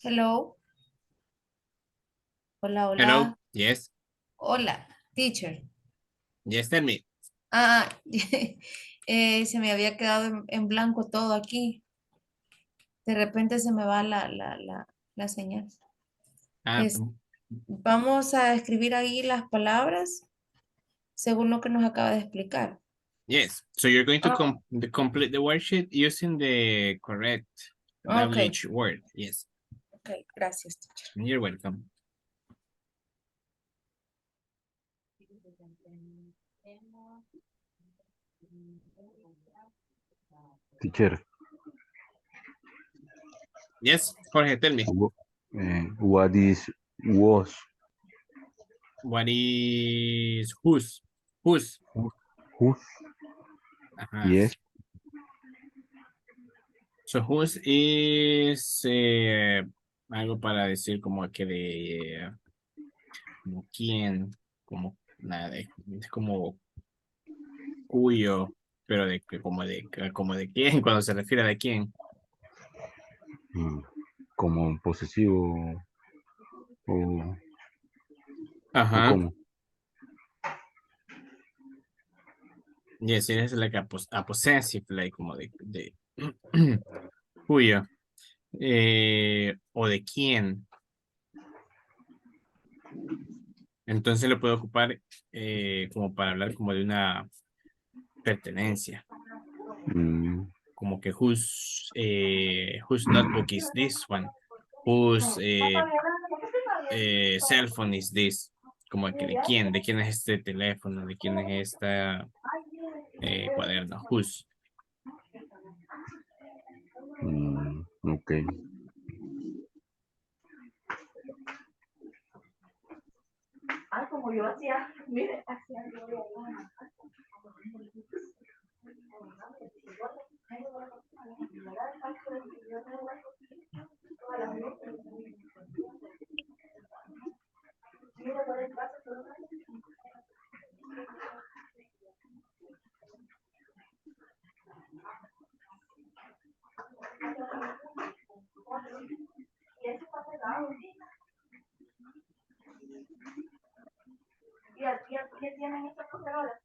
Hello. Hola, Hello. hola. Yes. Hola, teacher. Yes, tell me. Ah, se me había quedado en blanco todo aquí. De repente se me va la señal. Ah, Es- Vamos a escribir ahí las palabras según lo que nos acaba de explicar. yes. So you're going to Ah, complete the worksheet using the correct ok, WH word. Yes. ok, gracias, teacher. You're welcome. Teacher, Yes, Jorge, tell me. what is was? What is whose? Whose? Whose? Ajá. Yes. So whose is algo para decir como que de como quién, como nada, es como cuyo, pero de que como de quién, cuando se refiere a de quién. Como posesivo o, o Ajá. cómo. Yes, it is like a possessive, like como de cuyo. O de quién. Entonces lo puedo ocupar como para hablar como de una pertenencia. Como que whose notebook is this one? Whose cell phone is this? Como que de quién es este teléfono, de quién es esta cuaderno, whose. Ok. Como yo hacía, mire, hacía yo. ¿Qué tienen estas profesoras?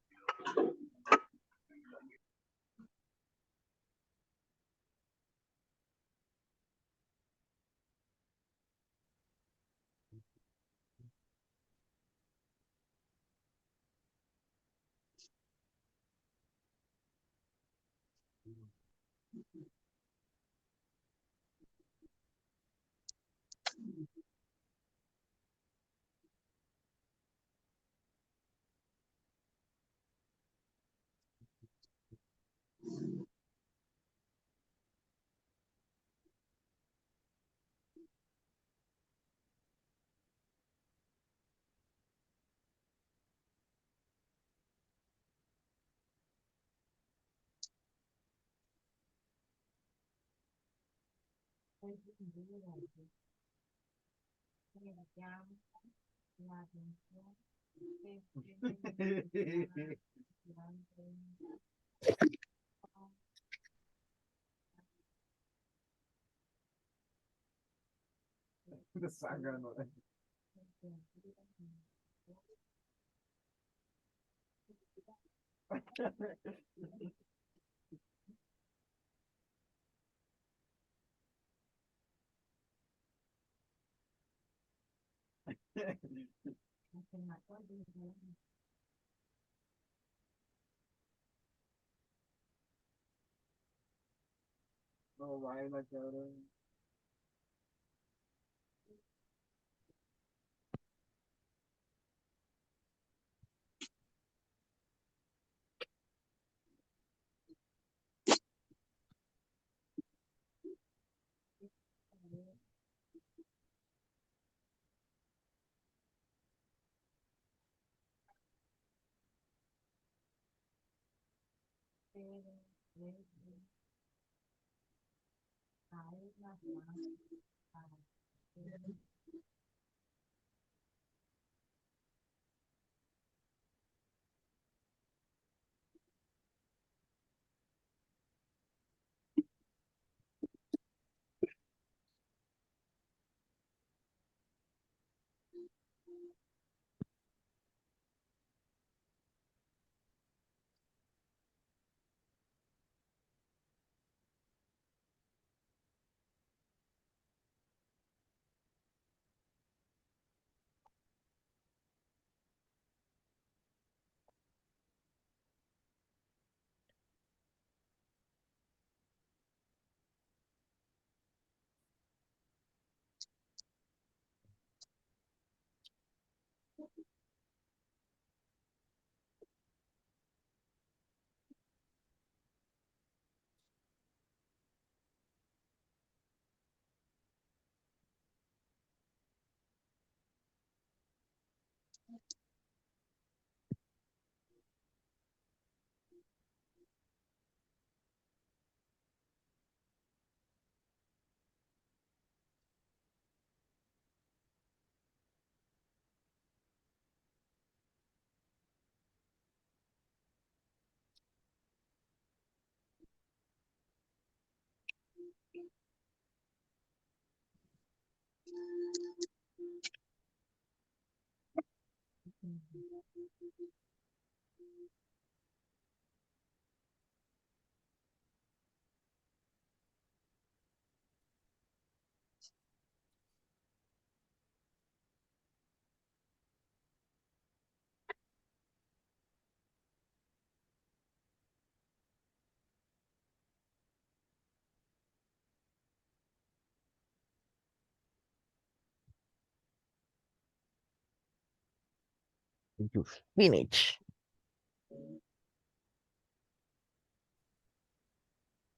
You finish.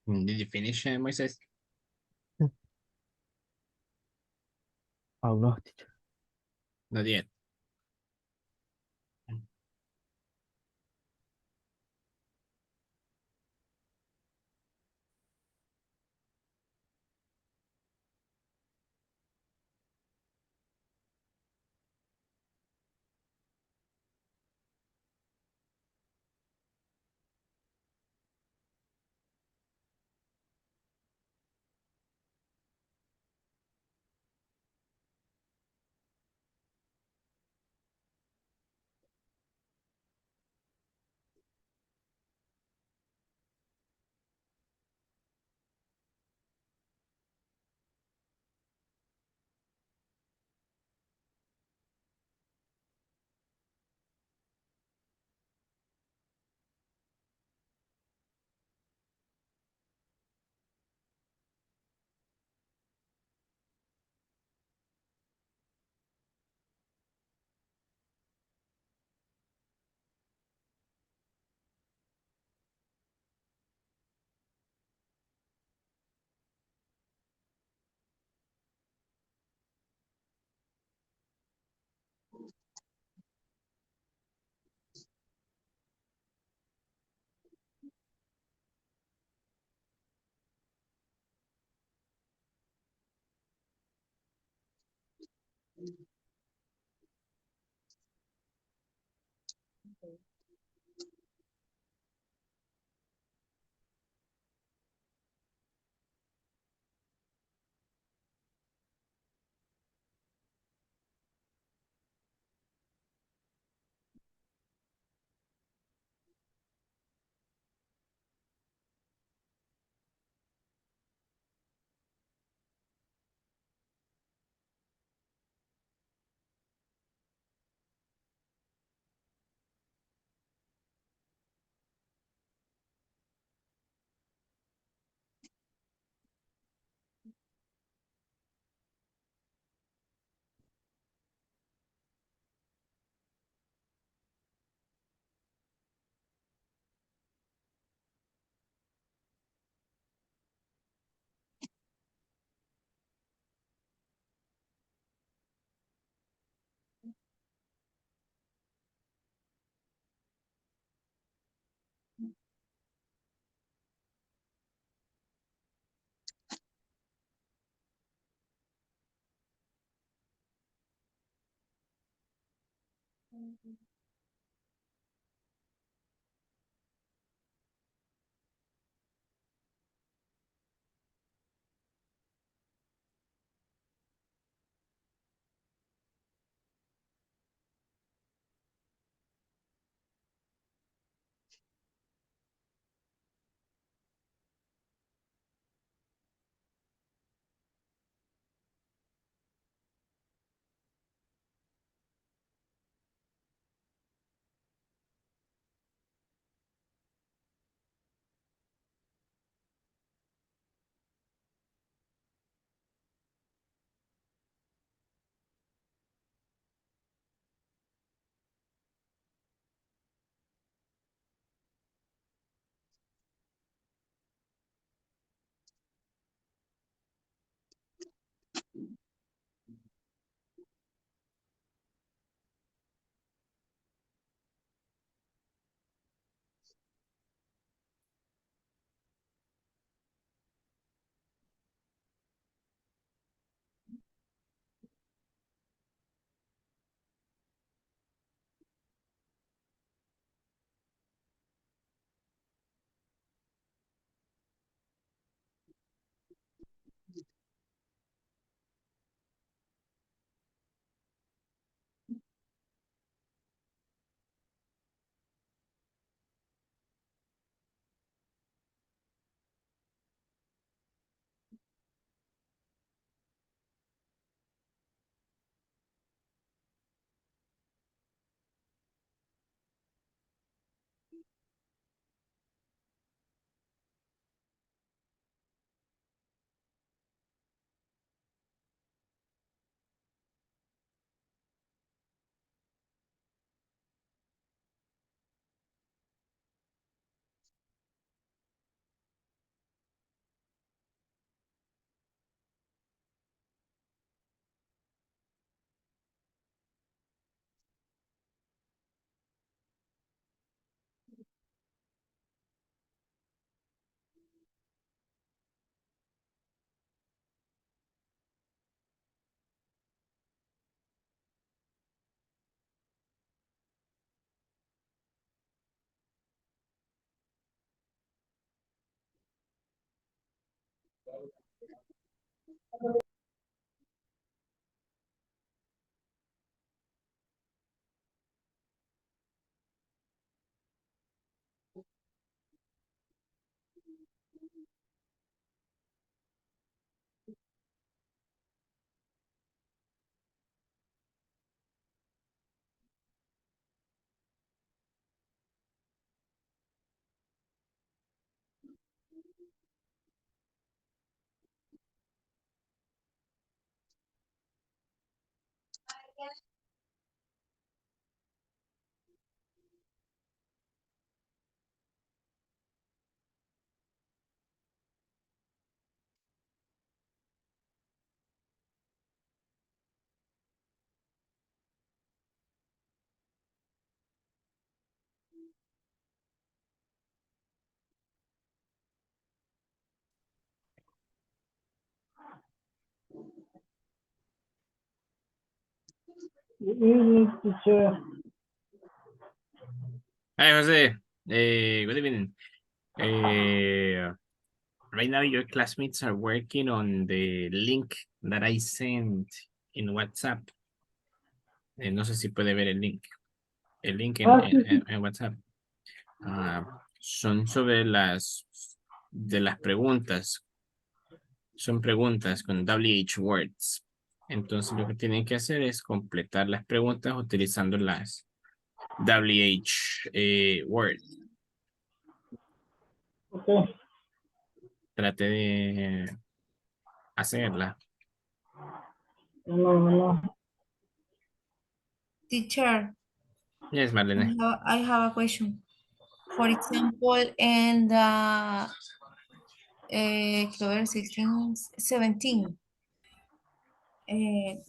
Did you finish, Moises? Oh no, teacher. Not yet. Evening, teacher. Hi, Jose. Good evening. Right now, your classmates are working on the link that I sent in WhatsApp. No sé si puede ver el link. El link Sí, sí. en WhatsApp. Son sobre de las preguntas. Son preguntas con WH words. Entonces, lo que tienen que hacer es completar las preguntas utilizando las WH word. Okay. Trate de hacerla. No. Teacher, Yes, Marlene. I have a question. For example, in the October 16, 17,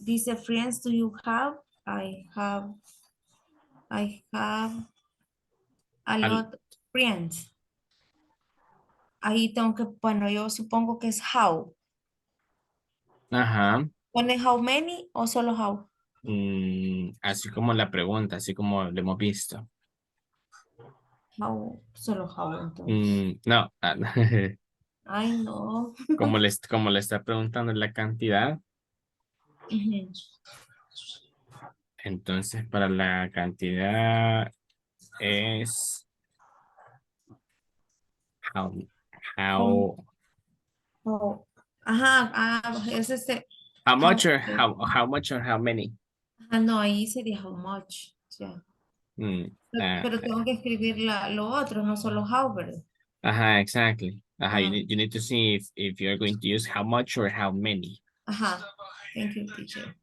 these friends do you have? I have a lot of friends. Ahí tengo que, bueno, yo supongo que es how. Ajá. ¿Pone how many o solo how? Así como la pregunta, así como lo hemos visto. How, solo how, entonces. No. Ay, no. Como le está preguntando la cantidad, Ujú. entonces para la cantidad es how, Oh, how, oh. Ajá, es how how, much or how much or how many. no, ahí sería how much. Ya. Mm, Pero tengo que escribir lo otro, no solo how, ¿verdad? Ajá, exactly. Ajá, Ah, you need to see if you're going to use how much or how many. ajá. Thank you, teacher.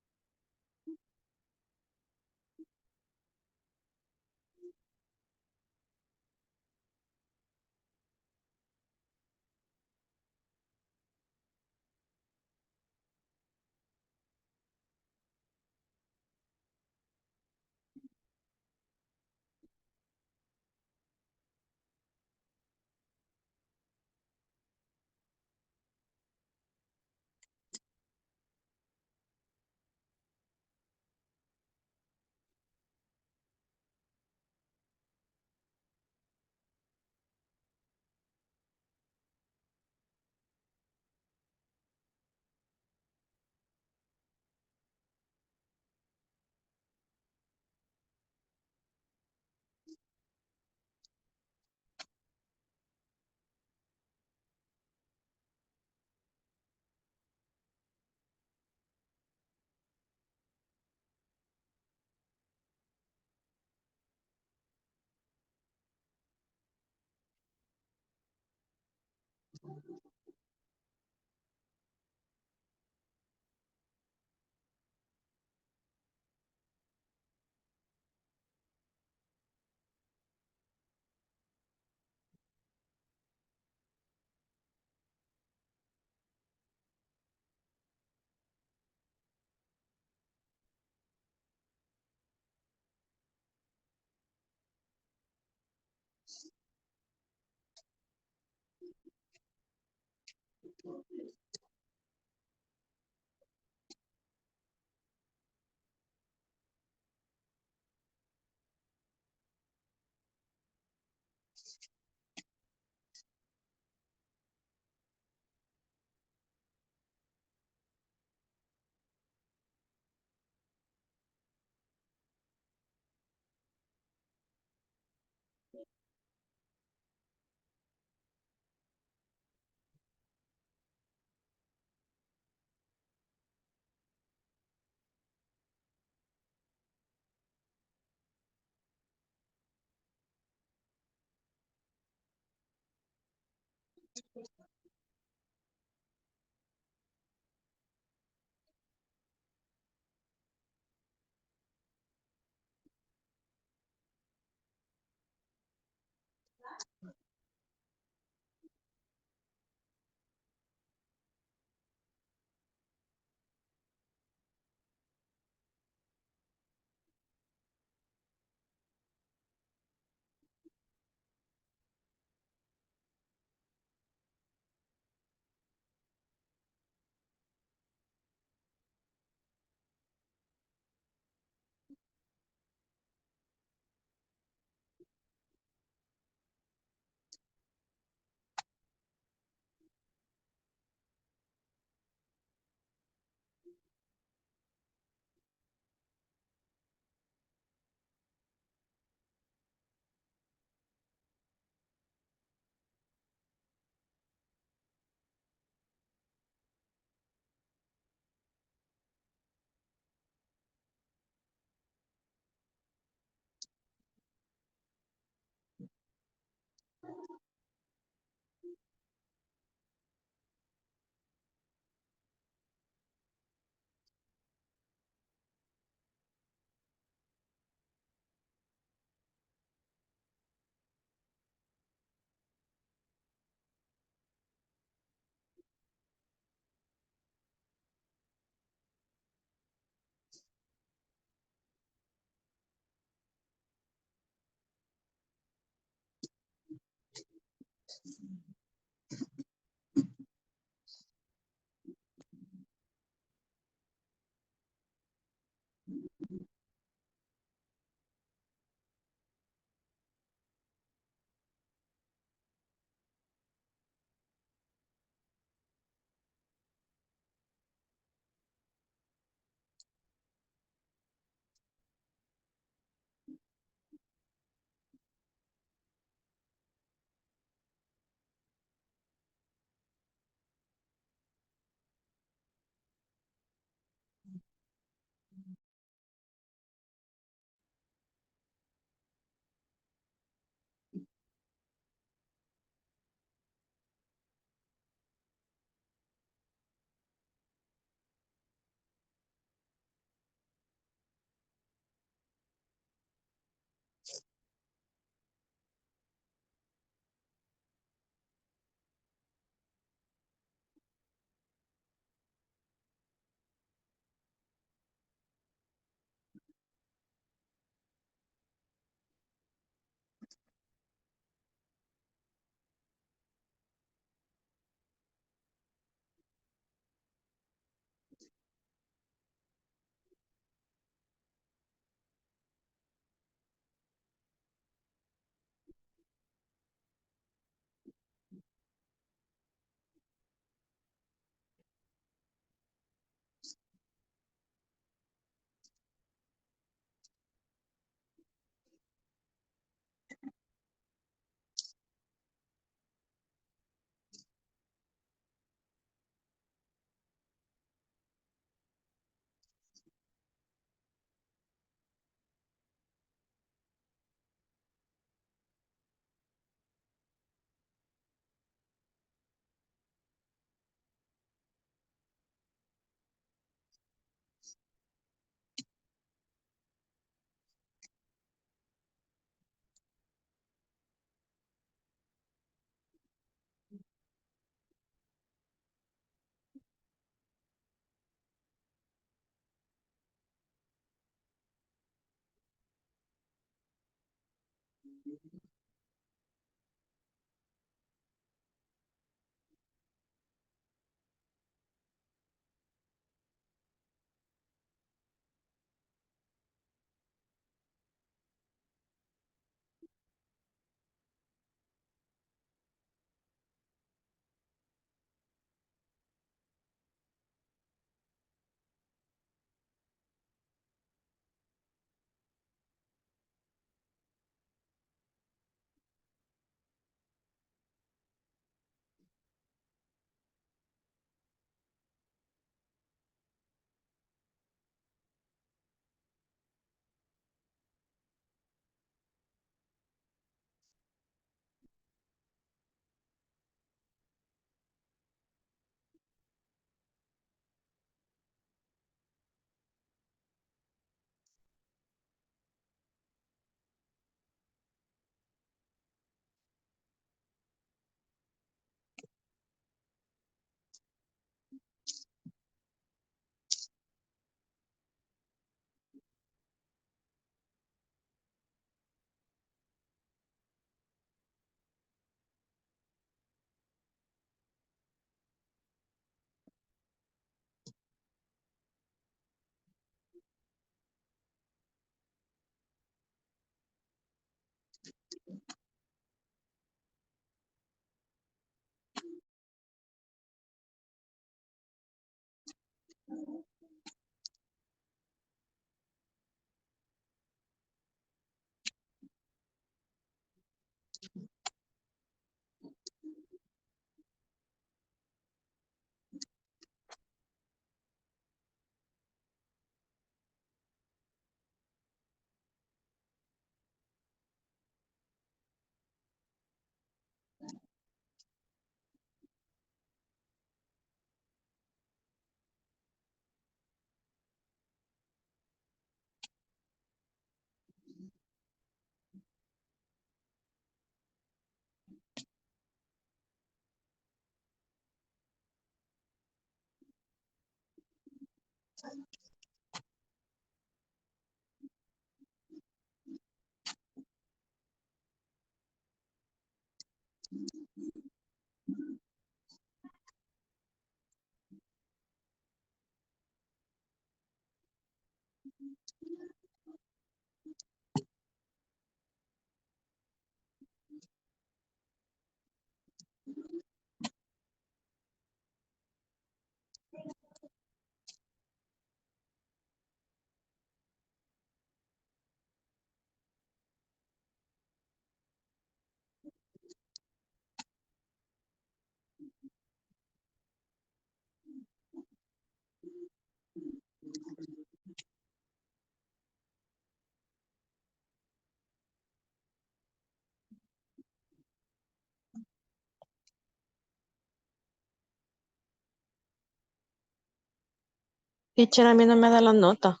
Teacher, a mí no me da la nota.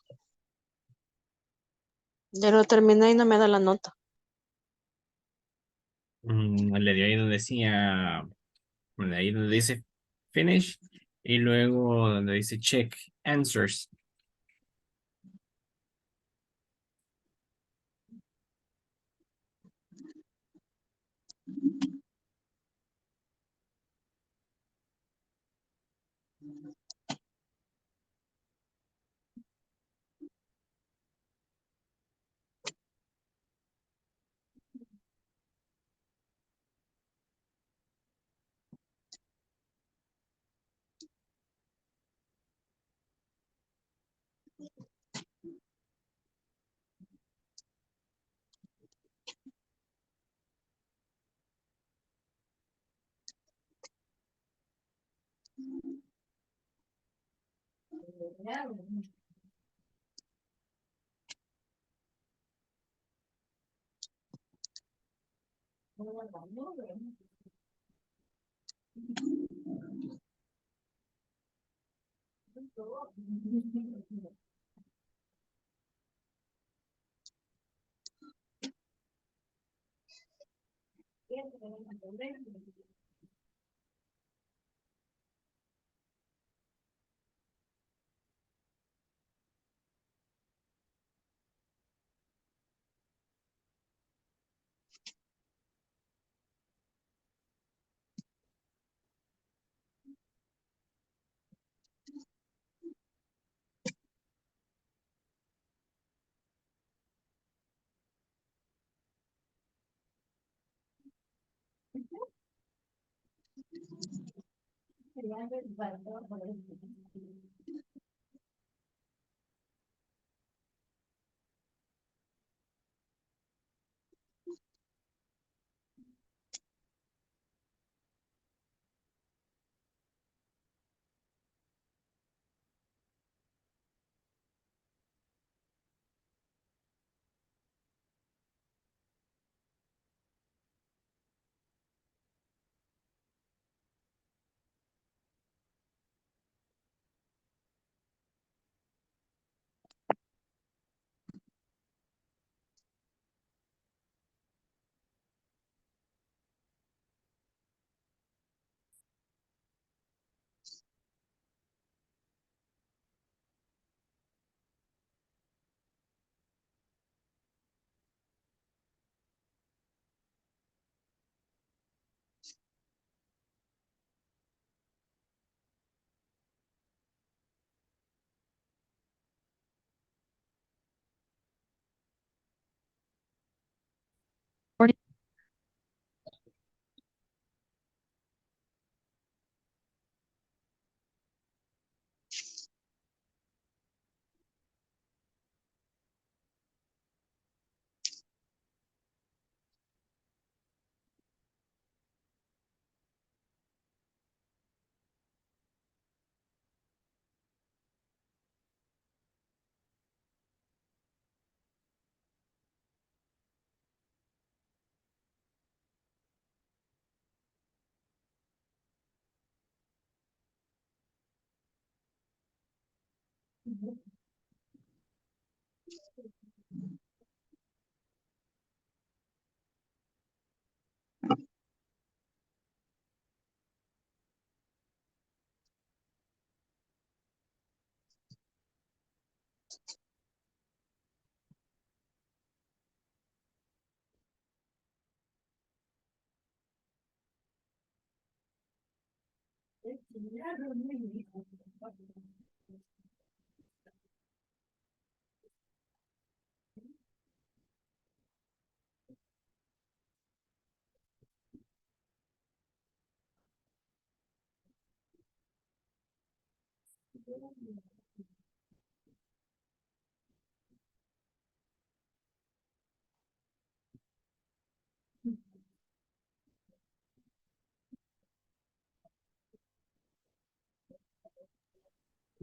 Ya lo terminé y no me da la nota. Le dio ahí donde decía, ahí donde dice finish y luego donde dice check answers.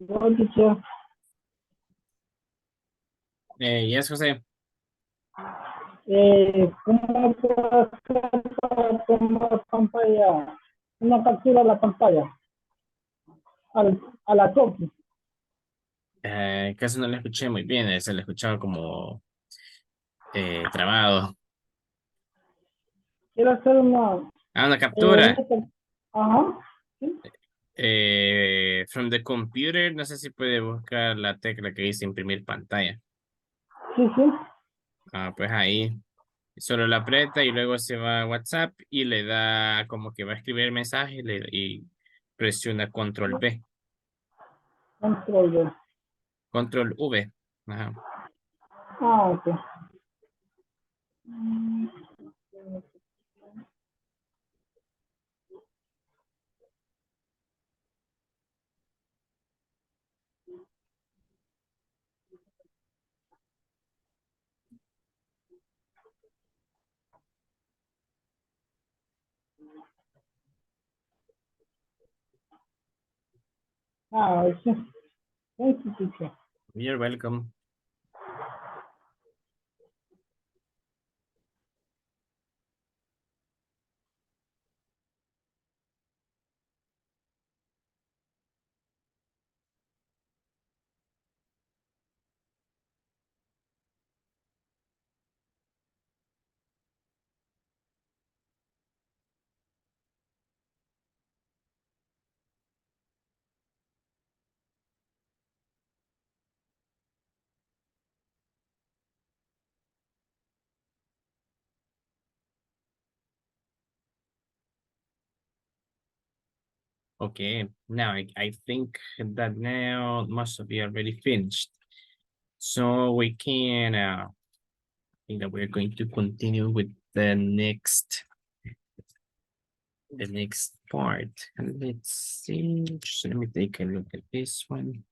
No, teacher. Yes, José. ¿Cómo puedo hacer para tomar pantalla? Una captura de la pantalla a la copia. Casi no le escuché muy bien, se le escuchaba como trabado. Quiero hacer Una captura. ajá. ¿Sí? From the computer, no sé si puede buscar la tecla que dice imprimir pantalla. Sí, sí. Pues ahí solo la aprieta y luego se va a WhatsApp y le da como que va a escribir el mensaje y presiona control V, Control V. control V. Ajá. Ok. Sí. Thank you, teacher. You're welcome. Okay, now I think that now most of you already finished. So we can, I think that we're going to continue with the next the next part. And let's see. Just let me take a look at this one.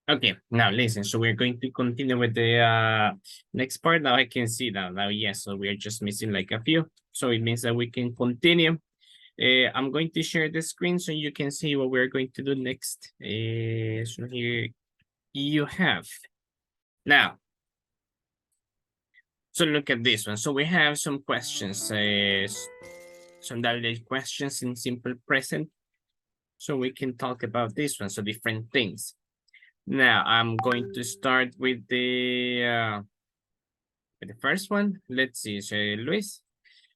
Okay, now listen. So we're going to continue with the next part. Now I can see that now. Yes, so we're just missing like a few. So it means that we can continue. I'm going to share the screen so you can see what we're going to do next. So here you have. Now, so look at this one. So we have some questions, some direct questions in simple present. So we can talk about this one. So different things. Now I'm going to start with the first one. Let's see, so Luis,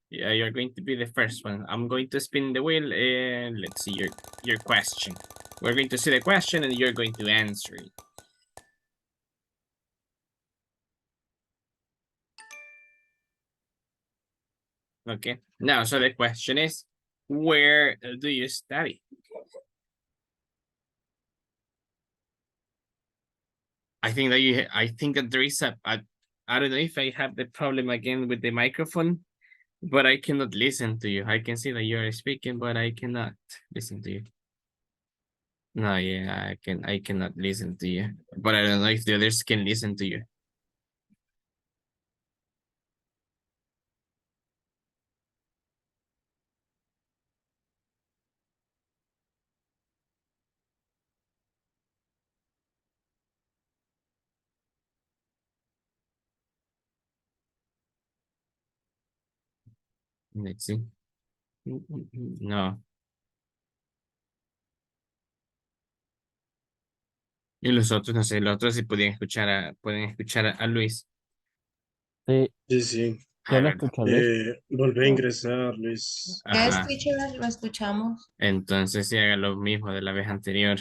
yeah, you're going to be the first one. I'm going to spin the wheel and let's see your question. We're going to see the question and you're going to answer it. Okay, now, so the question is, where do you study? I think that there is I don't know if I have the problem again with the microphone, but I cannot listen to you. I can see that you're speaking, but I cannot listen to you. No, yeah, I cannot listen to you. But I don't know if the others can listen to you. Let's see. No. Y los otros, no sé, los otros sí pueden escuchar a Luis. Sí, Sí, sí. yo lo escucho, Luis. Volví a ingresar, Luis. Yes, Ajá. teacher, lo escuchamos. Entonces sí haga lo mismo de la vez anterior.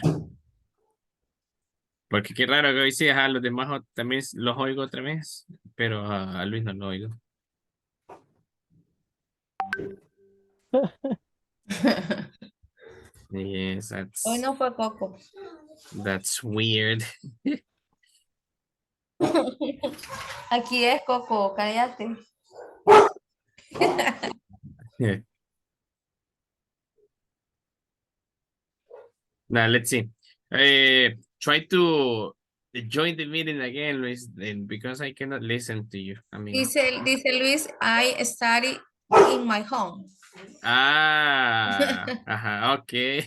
Porque qué raro que hoy sí, ajá, los demás también los oigo otra vez, pero a Luis no lo oigo. Yes, Hoy no fue Coco. that's weird. Aquí es Coco, cállate. Now let's see. Try to Join the meeting again, Luis, then because I cannot listen to you. I mean, Dice Luis, I study in my home. okay.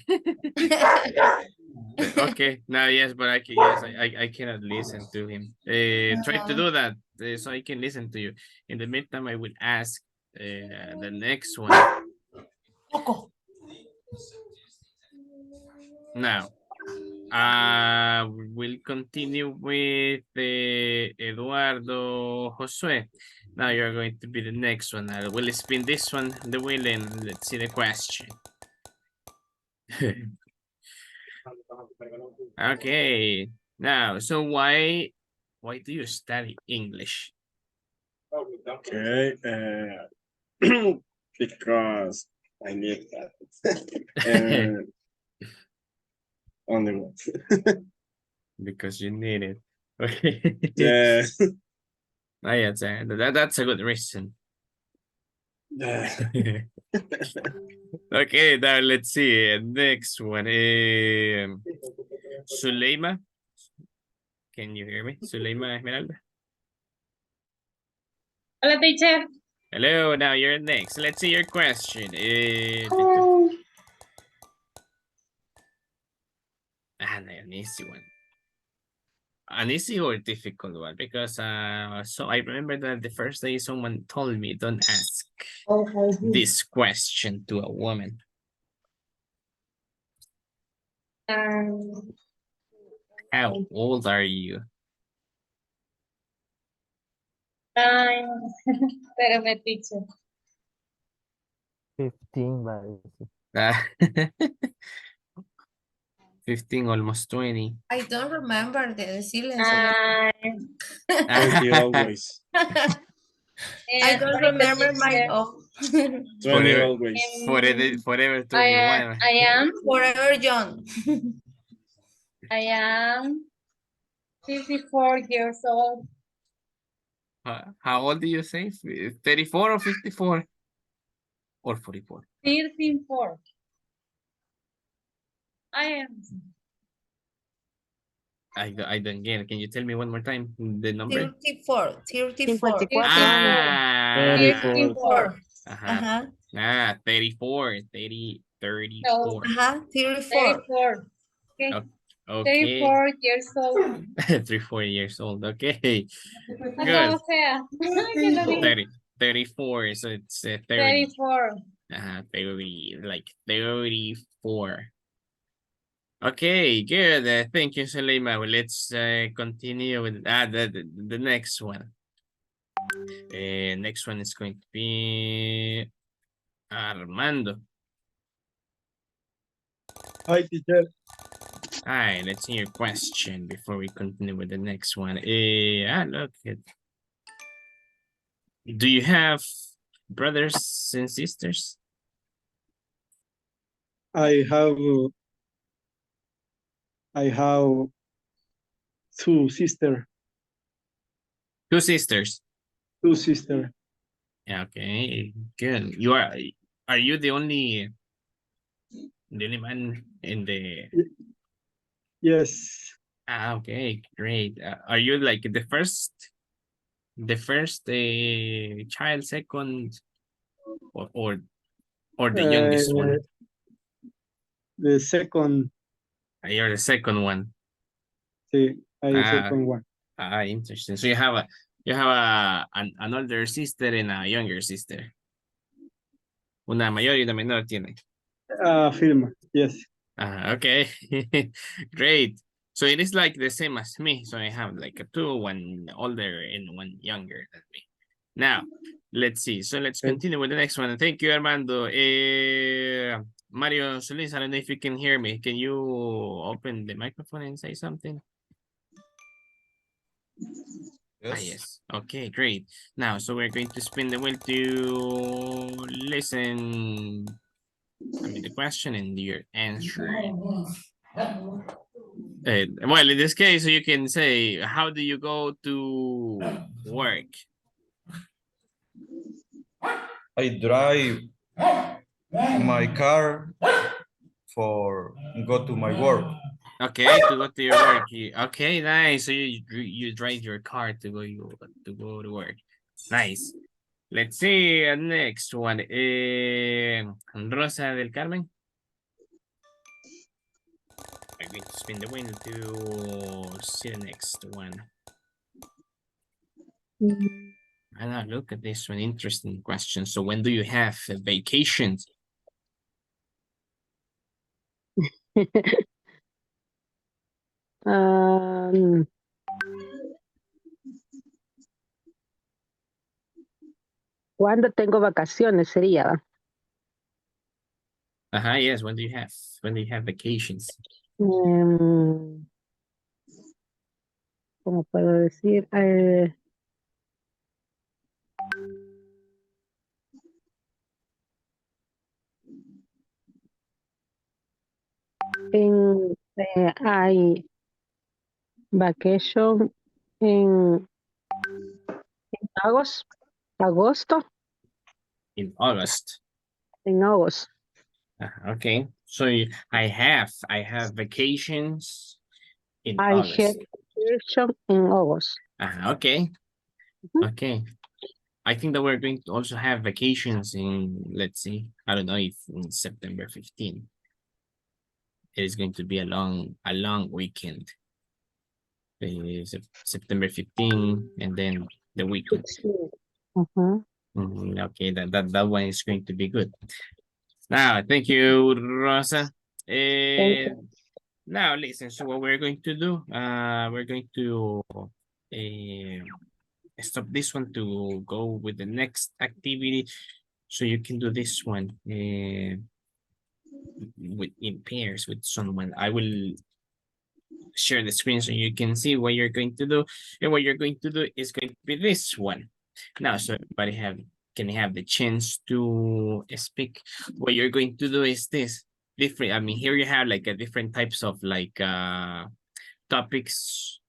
Okay, now yes, but I cannot listen to him. Try to do that so I can listen to you. In the meantime, I will ask the next one. Now, we'll continue with Eduardo Josue. Now you're going to be the next one. I will spin this one, the wheel, and let's see the question. Okay. Now, so why do you study English? Okay. Because I need that. Only one. Because you need it. Okay. Yeah. That's a good reason. Yeah. Okay, now let's see. Next one. Suleima. Can you hear me? Suleima Esmeralda. Hola, teacher. Hello, now you're next. Let's see your question. An easy one. An easy or difficult one? Because so I remember that the first day someone told me don't ask this question to a woman. How old are you? Espérame, teacher. 15 va a decir. 15, almost 20. I don't remember de decirle. 20 always. I don't remember my own. 20 always. Forever 21. I am Forever young. I am 54 years old. How old do you say? 34 or 54? Or 44? 34. I am. I don't get it. Can you tell me one more time the number? 34. 34. 54 Ah, 34. 34. 34. 34. Okay. Okay. 34 years old. 34 years old. Okay. No, Good. o sea, ya lo dije. 34. So it's 30. 34. 30, like 34. Okay, good. Thank you, Suleima. Well, let's continue with the next one. Next one is going to be Armando. Hi, teacher. Hi, let's hear your question before we continue with the next one. Look, do you have brothers and sisters? I have two sisters. Two sisters. Two sisters. Yeah, okay, good. Are you the only man in the? Yes. Okay, great. Are you like the first child, second, or the youngest one? The second. You're the second one. Sí, the second one. Interesting. So you have an older sister and a younger sister. Una mayor y una menor tiene. Firma. Yes. Okay. Great. So it is like the same as me. So I have like two, one older and one younger than me. Now, let's see. So let's continue with the next one. Thank you, Armando. Mario Solis, I don't know if you can hear me. Can you open the microphone and say something? Yes. Yes. Okay, great. Now, so we're going to spin the wheel to listen. The question and your answer. Well, in this case, you can say, how do you go to work? I drive my car for go to my work. Okay, to go to your work. Okay, nice. So you drive your car to go to work. Nice. Let's see next one. Rosa del Carmen. I'm going to spin the wheel to see the next one. And now look at this one. Interesting question. So when do you have vacations? Um, ¿Cuándo tengo vacaciones sería? Yes. When do you have vacations? ¿Cómo puedo decir? Hay vacation en agosto. In August. En August. Okay. So I have vacations in I August. have vacation in August. Okay. Okay. I think that we're going to also have vacations in, let's see, I don't know if in September 15. It is going to be a long weekend. September 15 and then the weekend. Okay, that one is going to be good. Now, thank you, Rosa. Now, listen, so what we're going to do, we're going to stop this one to go with the next activity. So you can do this one with in pairs with someone. I will share the screen so you can see what you're going to do. And what you're going to do is going to be this one. Now, so everybody can have the chance to speak. What you're going to do is this. Different, I mean, here you have like a different types of like topics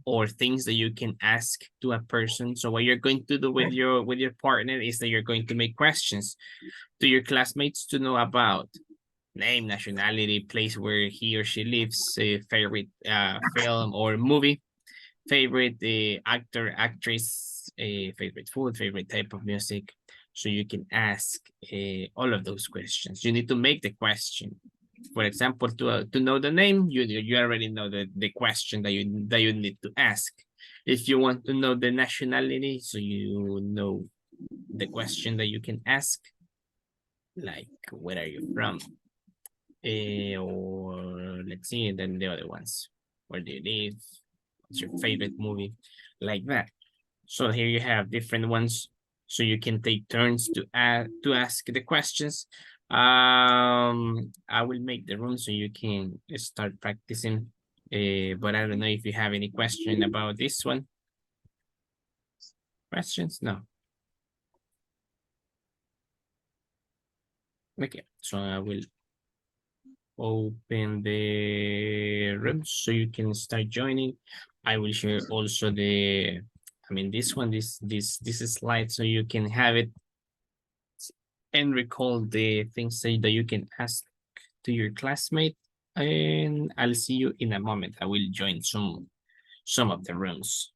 or things that you can ask to a person. So what you're going to do with your partner is that you're going to make questions to your classmates to know about name, nationality, place where he or she lives, favorite film or movie, favorite actor, actress, favorite food, favorite type of music. So you can ask all of those questions. You need to make the question. For example, to know the name, you already know the question that you need to ask. If you want to know the nationality, so you know the question that you can ask, like where are you from? Or let's see, and then the other ones. Where do you live? What's your favorite movie? Like that. So here you have different ones. So you can take turns to ask the questions. I will make the room so you can start practicing. But I don't know if you have any question about this one. Questions? No. Okay, so I will open the room so you can start joining. I will share also this one, this slide so you can have it and recall the things that you can ask to your classmate. And I'll see you in a moment. I will join some of the rooms.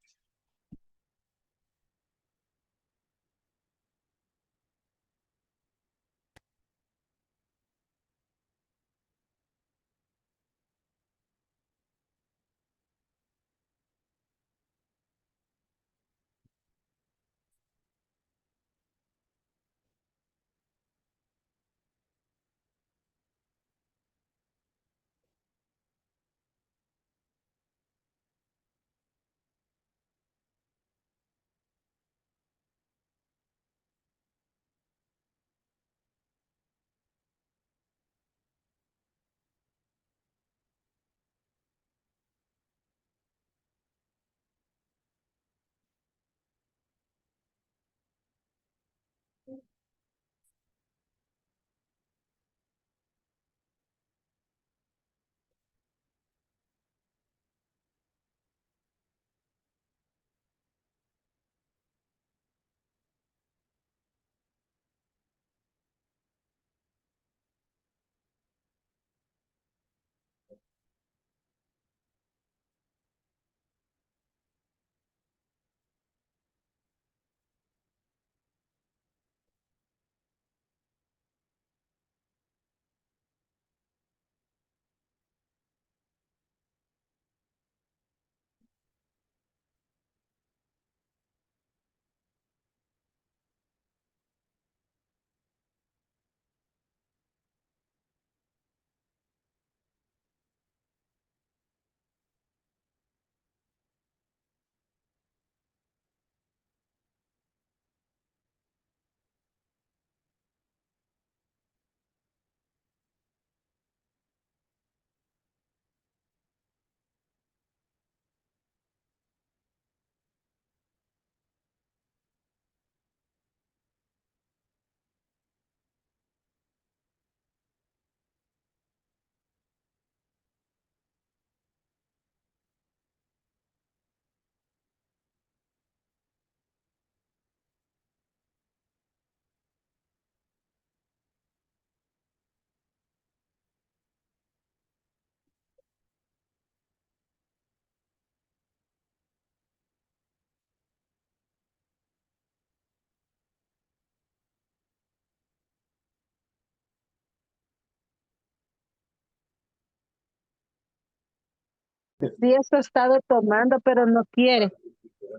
Sí, eso he estado tomando, pero no quiere.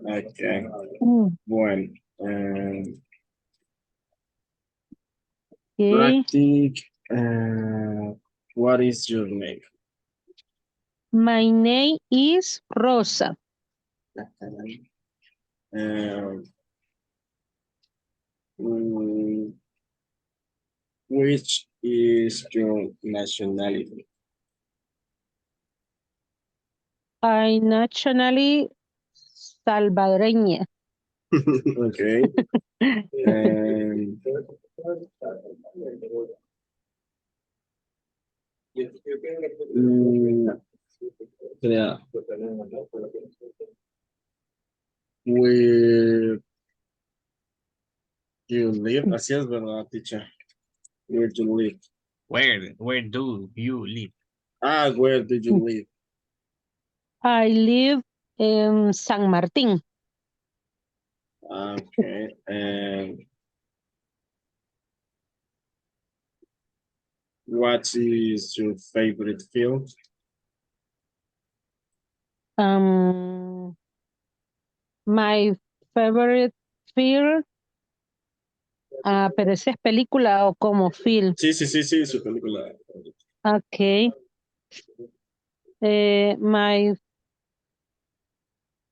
Okay. Mm, Bueno. ok. Practic. What is your name? My name is Rosa. Mm, which is your nationality? I nationally salvadoreña. Okay. And yeah. Where you live? Así es, ¿verdad, teacher? Where do you live? Where do you live? Where do you live? I live in San Martín. Okay. And what is your favorite film? My favorite film, pero esa es película o como film. Sí, su película. Okay.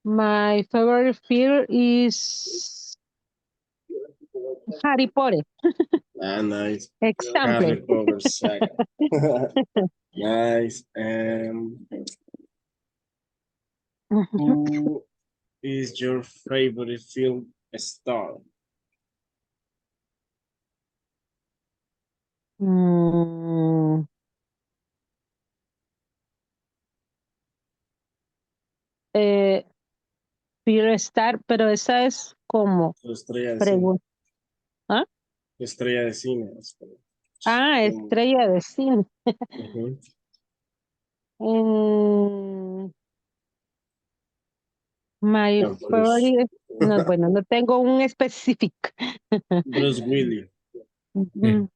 My favorite film is Harry Potter. Nice. Example. Harry Potter saga. Nice. Who is your favorite film star? Mm, Film Star, pero esa es como Tu estrella de cine. pregunta. ¿Ah? Tu estrella de cine. Estrella de cine. Ujú. My Tom Cruise. favorite, no, bueno, no tengo un específico. Bruce Willis. Mm,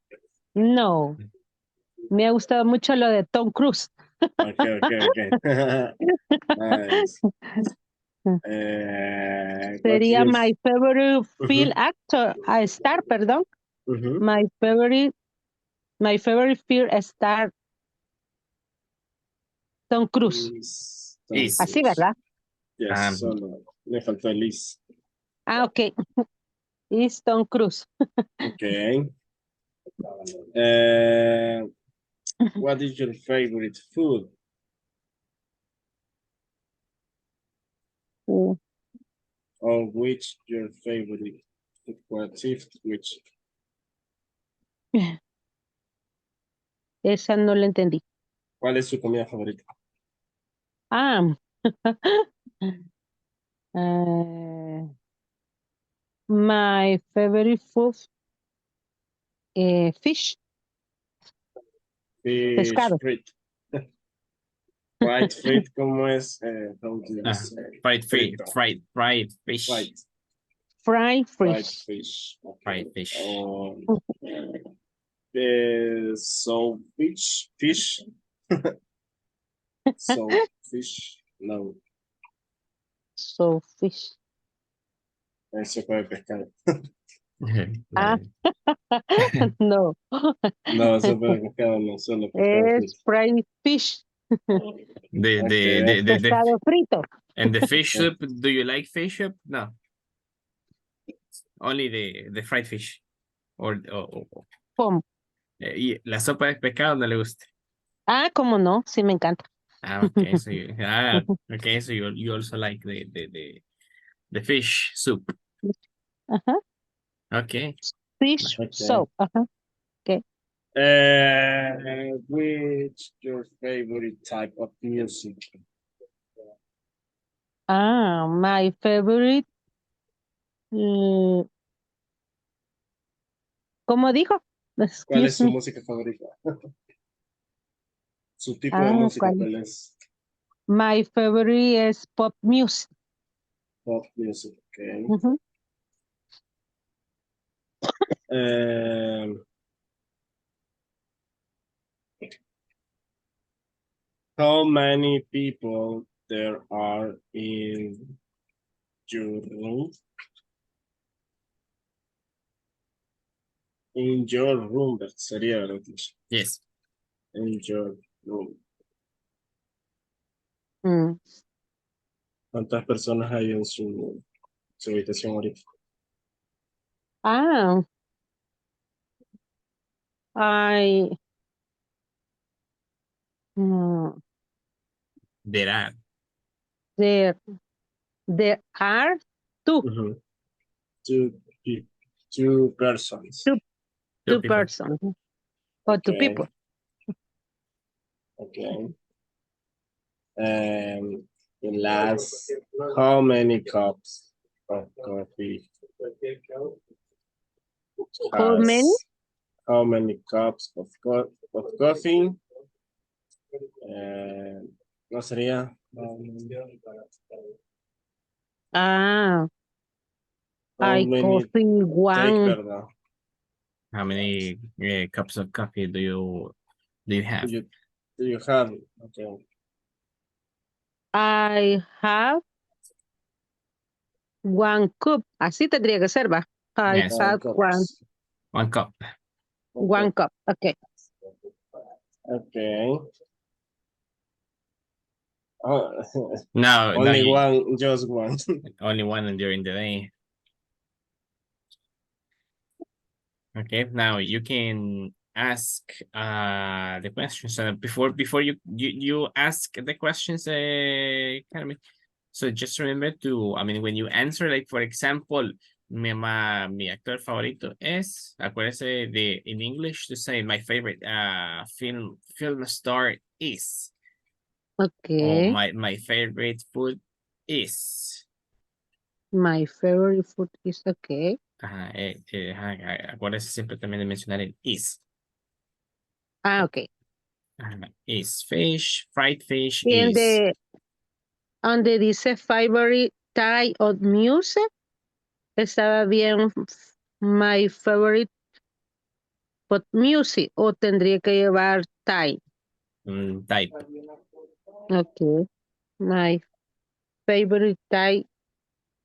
No, me ha gustado mucho lo de Tom Cruise. Okay. Nice. What Sería is my favorite film Ujú, actor, star, perdón. ujú. My favorite film star, Tom Cruise. Is Tom Is. Así, Cruise. ¿verdad? Yes, Um, solo. Le faltó Elise. Ok. Es Tom Cruise. Okay. What is your favorite food? Mm, Or which your favorite what if which? Esa no la entendí. ¿Cuál es su comida favorita? Ah. eh, my favorite food, fish, Fish pescado. frit. Fried frit, ¿cómo es? How do you say? fried fish. Frito. Fried fish. Fried. Fried Fried fish. fish. Okay. Fried fish. So fish. So fish. No, So fish. sopa de pescado. Ah, no. No, sopa de pescado no, solo pescado Es frito. fried fish. The Pescado frito. and the fish soup. Do you like fish soup? No. Only the fried fish. Or ¿Cómo? y la sopa de pescado no le gusta. ¿Cómo no? Sí, me encanta. Okay, so you also like the fish soup. Ajá. Okay. Fish Okay. soup. Ajá. Okay. Which your favorite type of music? My favorite. mm, ¿Cómo dijo? ¿Cuál es Excuse su me. música favorita? Su tipo de música, ¿Cuál? ¿cuál es? My favorite es pop music. Pop music, okay. Ujú. Um, How many people there are in your room? In your room, sería, ¿verdad? Yes. In your room. Mm. ¿Cuántas personas hay en su habitación ahorita? Ah, I, mm, There are. there, there are two, Mhm. Two persons. two, Two two people. persons or two Okay. people. Okay. And the last, how many cups of coffee How many? has, how many cups of, of coffee? No sería. Ah, How I many coffee take, one. ¿verdad? How many cups of coffee do you have? Do you have? Okay. I have one cup. Así tendría que ser, ¿va? I Yes. have One cup. one cup. Okay. Okay. Oh, No, only you, one, just one. only one during the day. Okay, now you can ask the questions. Before you ask the questions, Carmen. So just remember to, I mean, when you answer, like for example, mi actor favorito es, acuérdese de in English to say my favorite film star is. Or Okay. my favorite food is. My favorite food is okay. Acuérdese siempre también de mencionar el is. Ah, okay. Is fish, fried fish Y is. donde dice favorite type of music, estaba bien my favorite pop music o tendría que llevar type. Type. Okay. My favorite type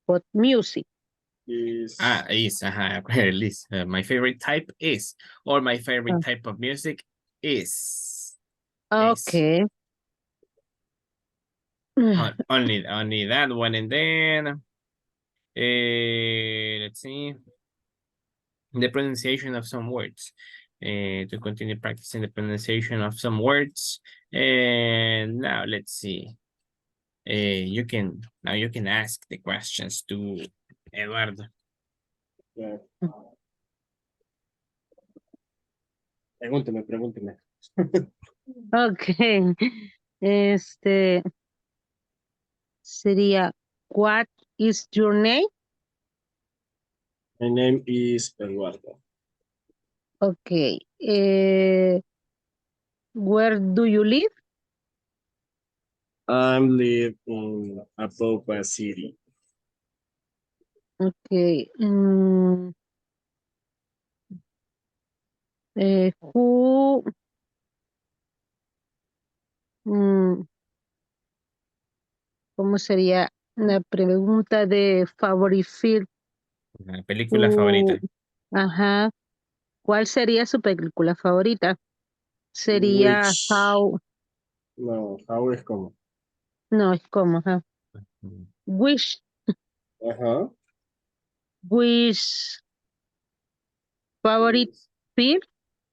of music. Is. Is. My favorite type is, or my favorite type of music is. Okay. Only that one, and then let's see the pronunciation of some words. To continue practicing the pronunciation of some words, and now let's see. You can ask the questions to Eduardo. Yeah. Pregúnteme. Okay. Sería, what is your name? My name is Eduardo. Okay. Where do you live? I live in Apopa City. Okay. Who? ¿Cómo sería la pregunta de favorite film? La película favorita. Ajá. ¿Cuál sería su película favorita? Sería How. No, How es como. No, es como, ajá. Which favorite film?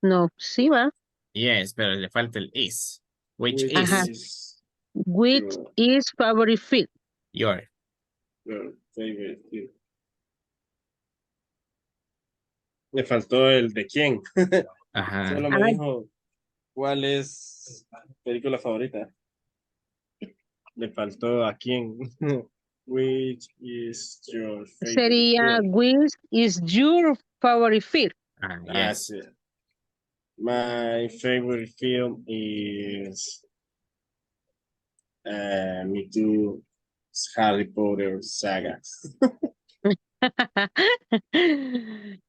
No, sí va. Yes, pero le falta el is. Which Ajá. is Which is favorite film? your favorite film. Le faltó el de quién. Ajá. Solo me dijo cuál es película favorita. Le faltó a quién. Which is your favorite Sería film? which is your favorite film? Yes. Sí. My favorite film is Me Too, Harry Potter saga.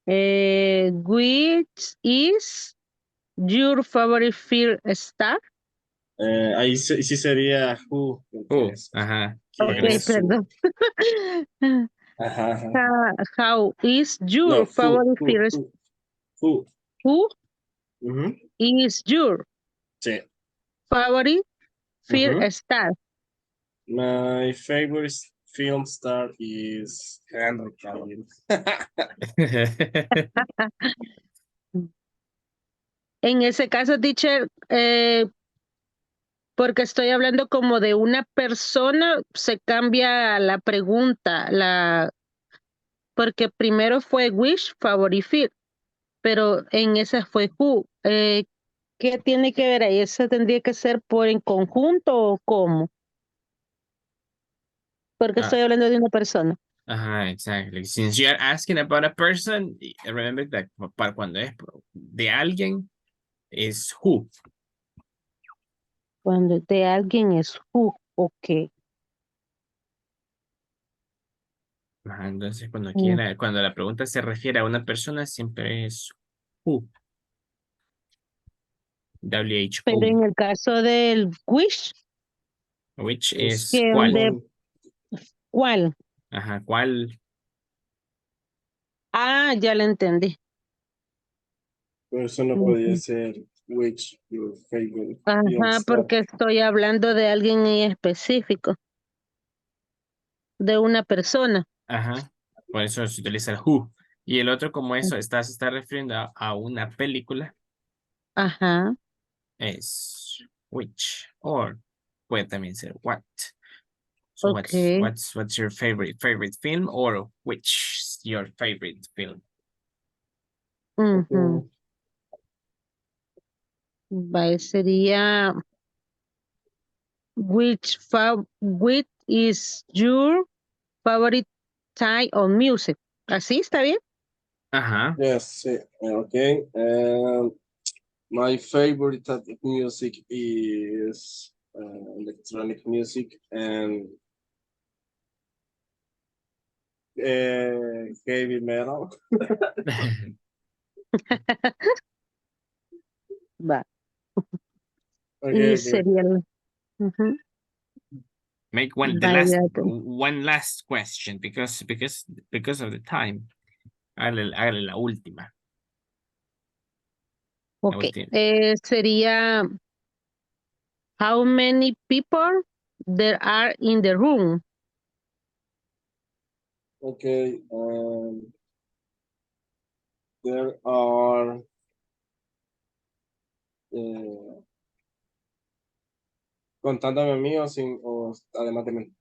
Which is your favorite film star? Ahí sí sería who. Porque Ajá. ¿quién Ok, es su? perdón. Ajá, ajá. How is No, your favorite who, film? who, who. Who Ujú, is your sí. favorite film Ujú. star? My favorite film star is Henry Cavill. En ese caso, teacher, porque estoy hablando como de una persona, se cambia la pregunta, porque primero fue Wish, Favorite Film, pero en esa fue Who. ¿Qué tiene que ver ahí? ¿Eso tendría que ser por en conjunto o cómo? Porque Ah, estoy hablando de una persona. exactly. Since you are asking about a person, remember that para cuando es de alguien, es who. Cuando de alguien es Who, ok. Ajá, entonces, Mm, cuando la pregunta se refiere a una persona, siempre es who. Pero W-H-O, en el caso del Wish, which Es es que cuál. de ¿cuál? Ajá, ¿cuál? Ah, ya lo entendí. Pero eso no podía Ujú. ser which your favorite film Ajá, star. porque estoy hablando de alguien en específico, de una persona. Ajá, por eso se utiliza el who. Y el otro, como eso, se está refiriendo a una película, Ajá, es which, or puede también ser what. So ok. what's your favorite film, or which is your favorite film? Ujú. Ujú. Vale, sería which is your favorite type of music. ¿Así está bien? Ajá. Yes, sí. Okay. My favorite type of music is electronic music and heavy metal. Va. Okay, Y okay. sería ujú. Make Vaya, one last question because of the time. Hágale la última. La ok. última. Sería how many people there are in the room? Okay. There are eh, contándome a mí o, sin, o además de mí.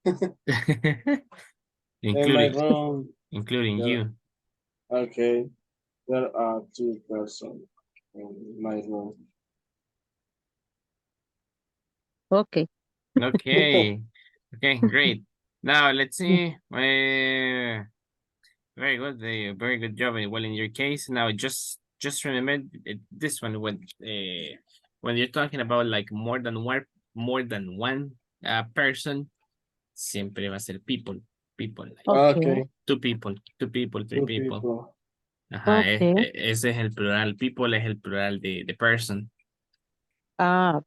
In my including room, including there, you. okay, there are two persons in my room. Ok. Okay. Okay, great. Now let's see. Very good job. Well, in your case, now just remember this one when you're talking about like more than one person, siempre va a ser people like Ok. Okay, two people, three two people. people. Ajá, Ok. ese es el plural. People es el plural de person. Ah,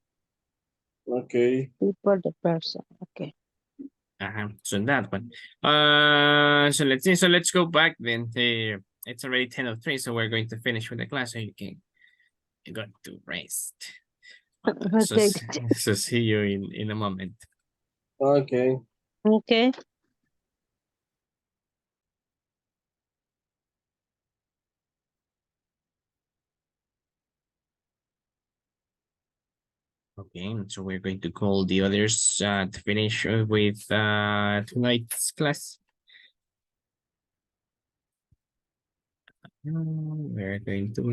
Okay, people, the person. Ok. Uh-huh. So that one. So let's see. So let's go back then. It's already 10:03, so we're going to finish with the class so you can go to rest. So, Ok. so see you in a moment. okay. Ok. Okay, so we're going to call the others to finish with tonight's class. We're going to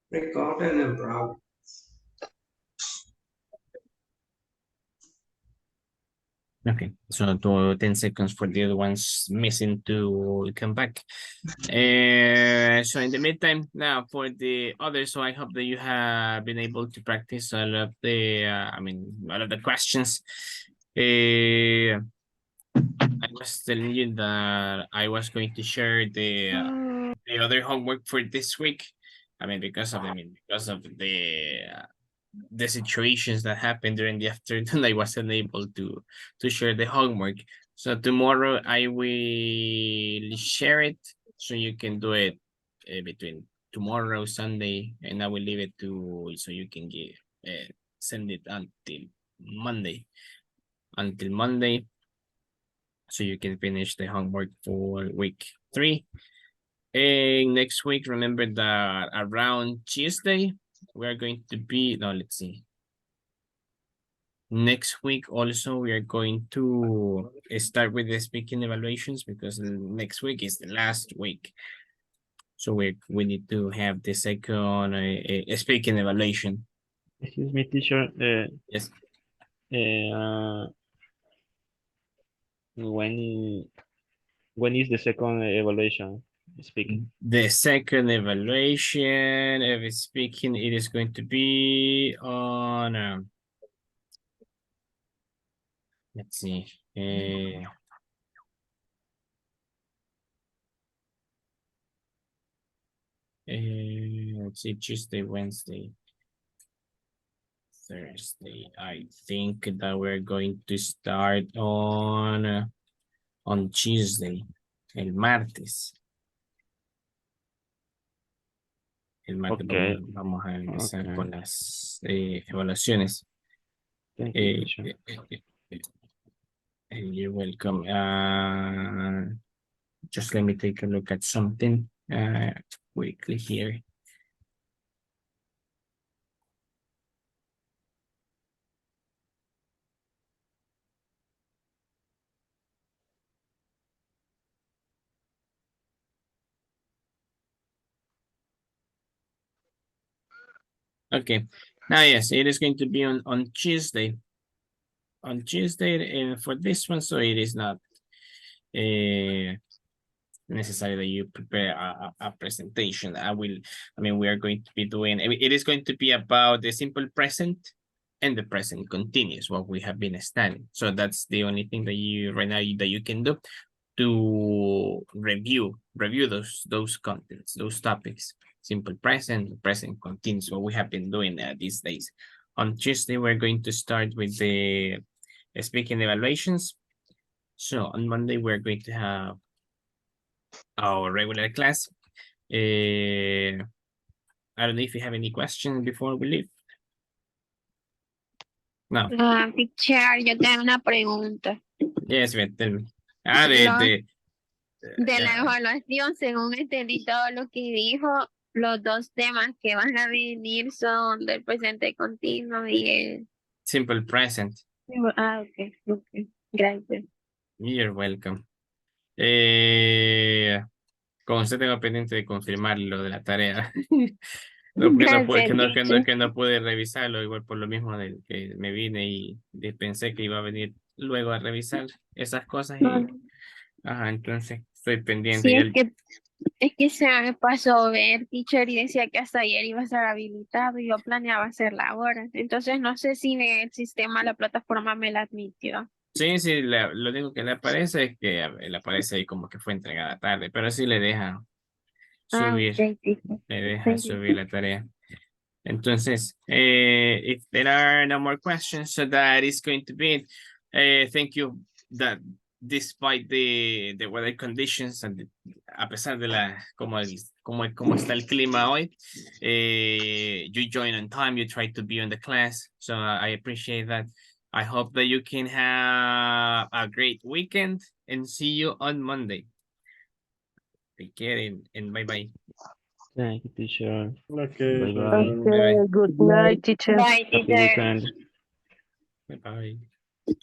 Recording and browse. Okay, so 10 seconds for the other ones missing to come back. So in the meantime, now for the others, so I hope that you have been able to practice all of the, all of the questions. I was telling you that I was going to share the other homework for this week. Because of the situations that happened during the afternoon, I wasn't able to share the homework. So tomorrow I will share it so you can do it between tomorrow, Sunday, and I will leave it to so you can send it until Monday. So you can finish the homework for week 3. And next week, remember that around Tuesday, we are going to be, no, let's see. Next week also, we are going to start with the speaking evaluations because next week is the last week. So we need to have the second speaking evaluation. Excuse me, teacher. Yes. When is the second evaluation speaking? The second evaluation of speaking, it is going to be on, let's see. Let's see, Tuesday, Wednesday, Thursday. I think that we're going to start on Tuesday, el martes. El martes Okay. vamos a empezar Okay. con las evaluaciones. Thank you, teacher. You're welcome. Just let me take a look at something quickly here. Okay. Now, yes, it is going to be on Tuesday. On Tuesday, and for this one, so it is not necessary that you prepare a presentation. We are going to be doing, it is going to be about the simple present and the present continuous, what we have been studying. So that's the only thing that you right now that you can do to review those contents, those topics. Simple present, present continuous, what we have been doing these days. On Tuesday, we're going to start with the speaking evaluations. So on Monday, we're going to have our regular class. I don't know if you have any questions before we leave. No. Teacher, yo tengo una pregunta. Yes, tell me. De la evaluación, según entendí todo lo que dijo, los dos temas que van a venir son del presente continuo y el simple present. Ok. Gracias. You're welcome. Como usted tengo pendiente de confirmar lo de la tarea. Que no pude revisarlo, igual por lo mismo del que me vine y pensé que iba a venir luego a revisar esas cosas entonces estoy pendiente. Sí, es que se me pasó a ver, teacher, y decía que hasta ayer iba a estar habilitado y yo planeaba hacerla ahora. Entonces no sé si el sistema, la plataforma me la admitió. Sí, lo único que le aparece es que le aparece ahí como que fue entregada tarde, pero sí le deja subir, subir la tarea. Entonces, if there are no more questions, so that is going to be it. Thank you that despite the weather conditions and a pesar de como está el clima hoy, you join on time, you try to be on the class, so I appreciate that. I hope that you can have a great weekend and see you on Monday. Take care and bye-bye. Thank you, teacher. Okay. Bye-bye. Okay, good night, teacher. Bye, Happy teacher. weekend. Bye-bye.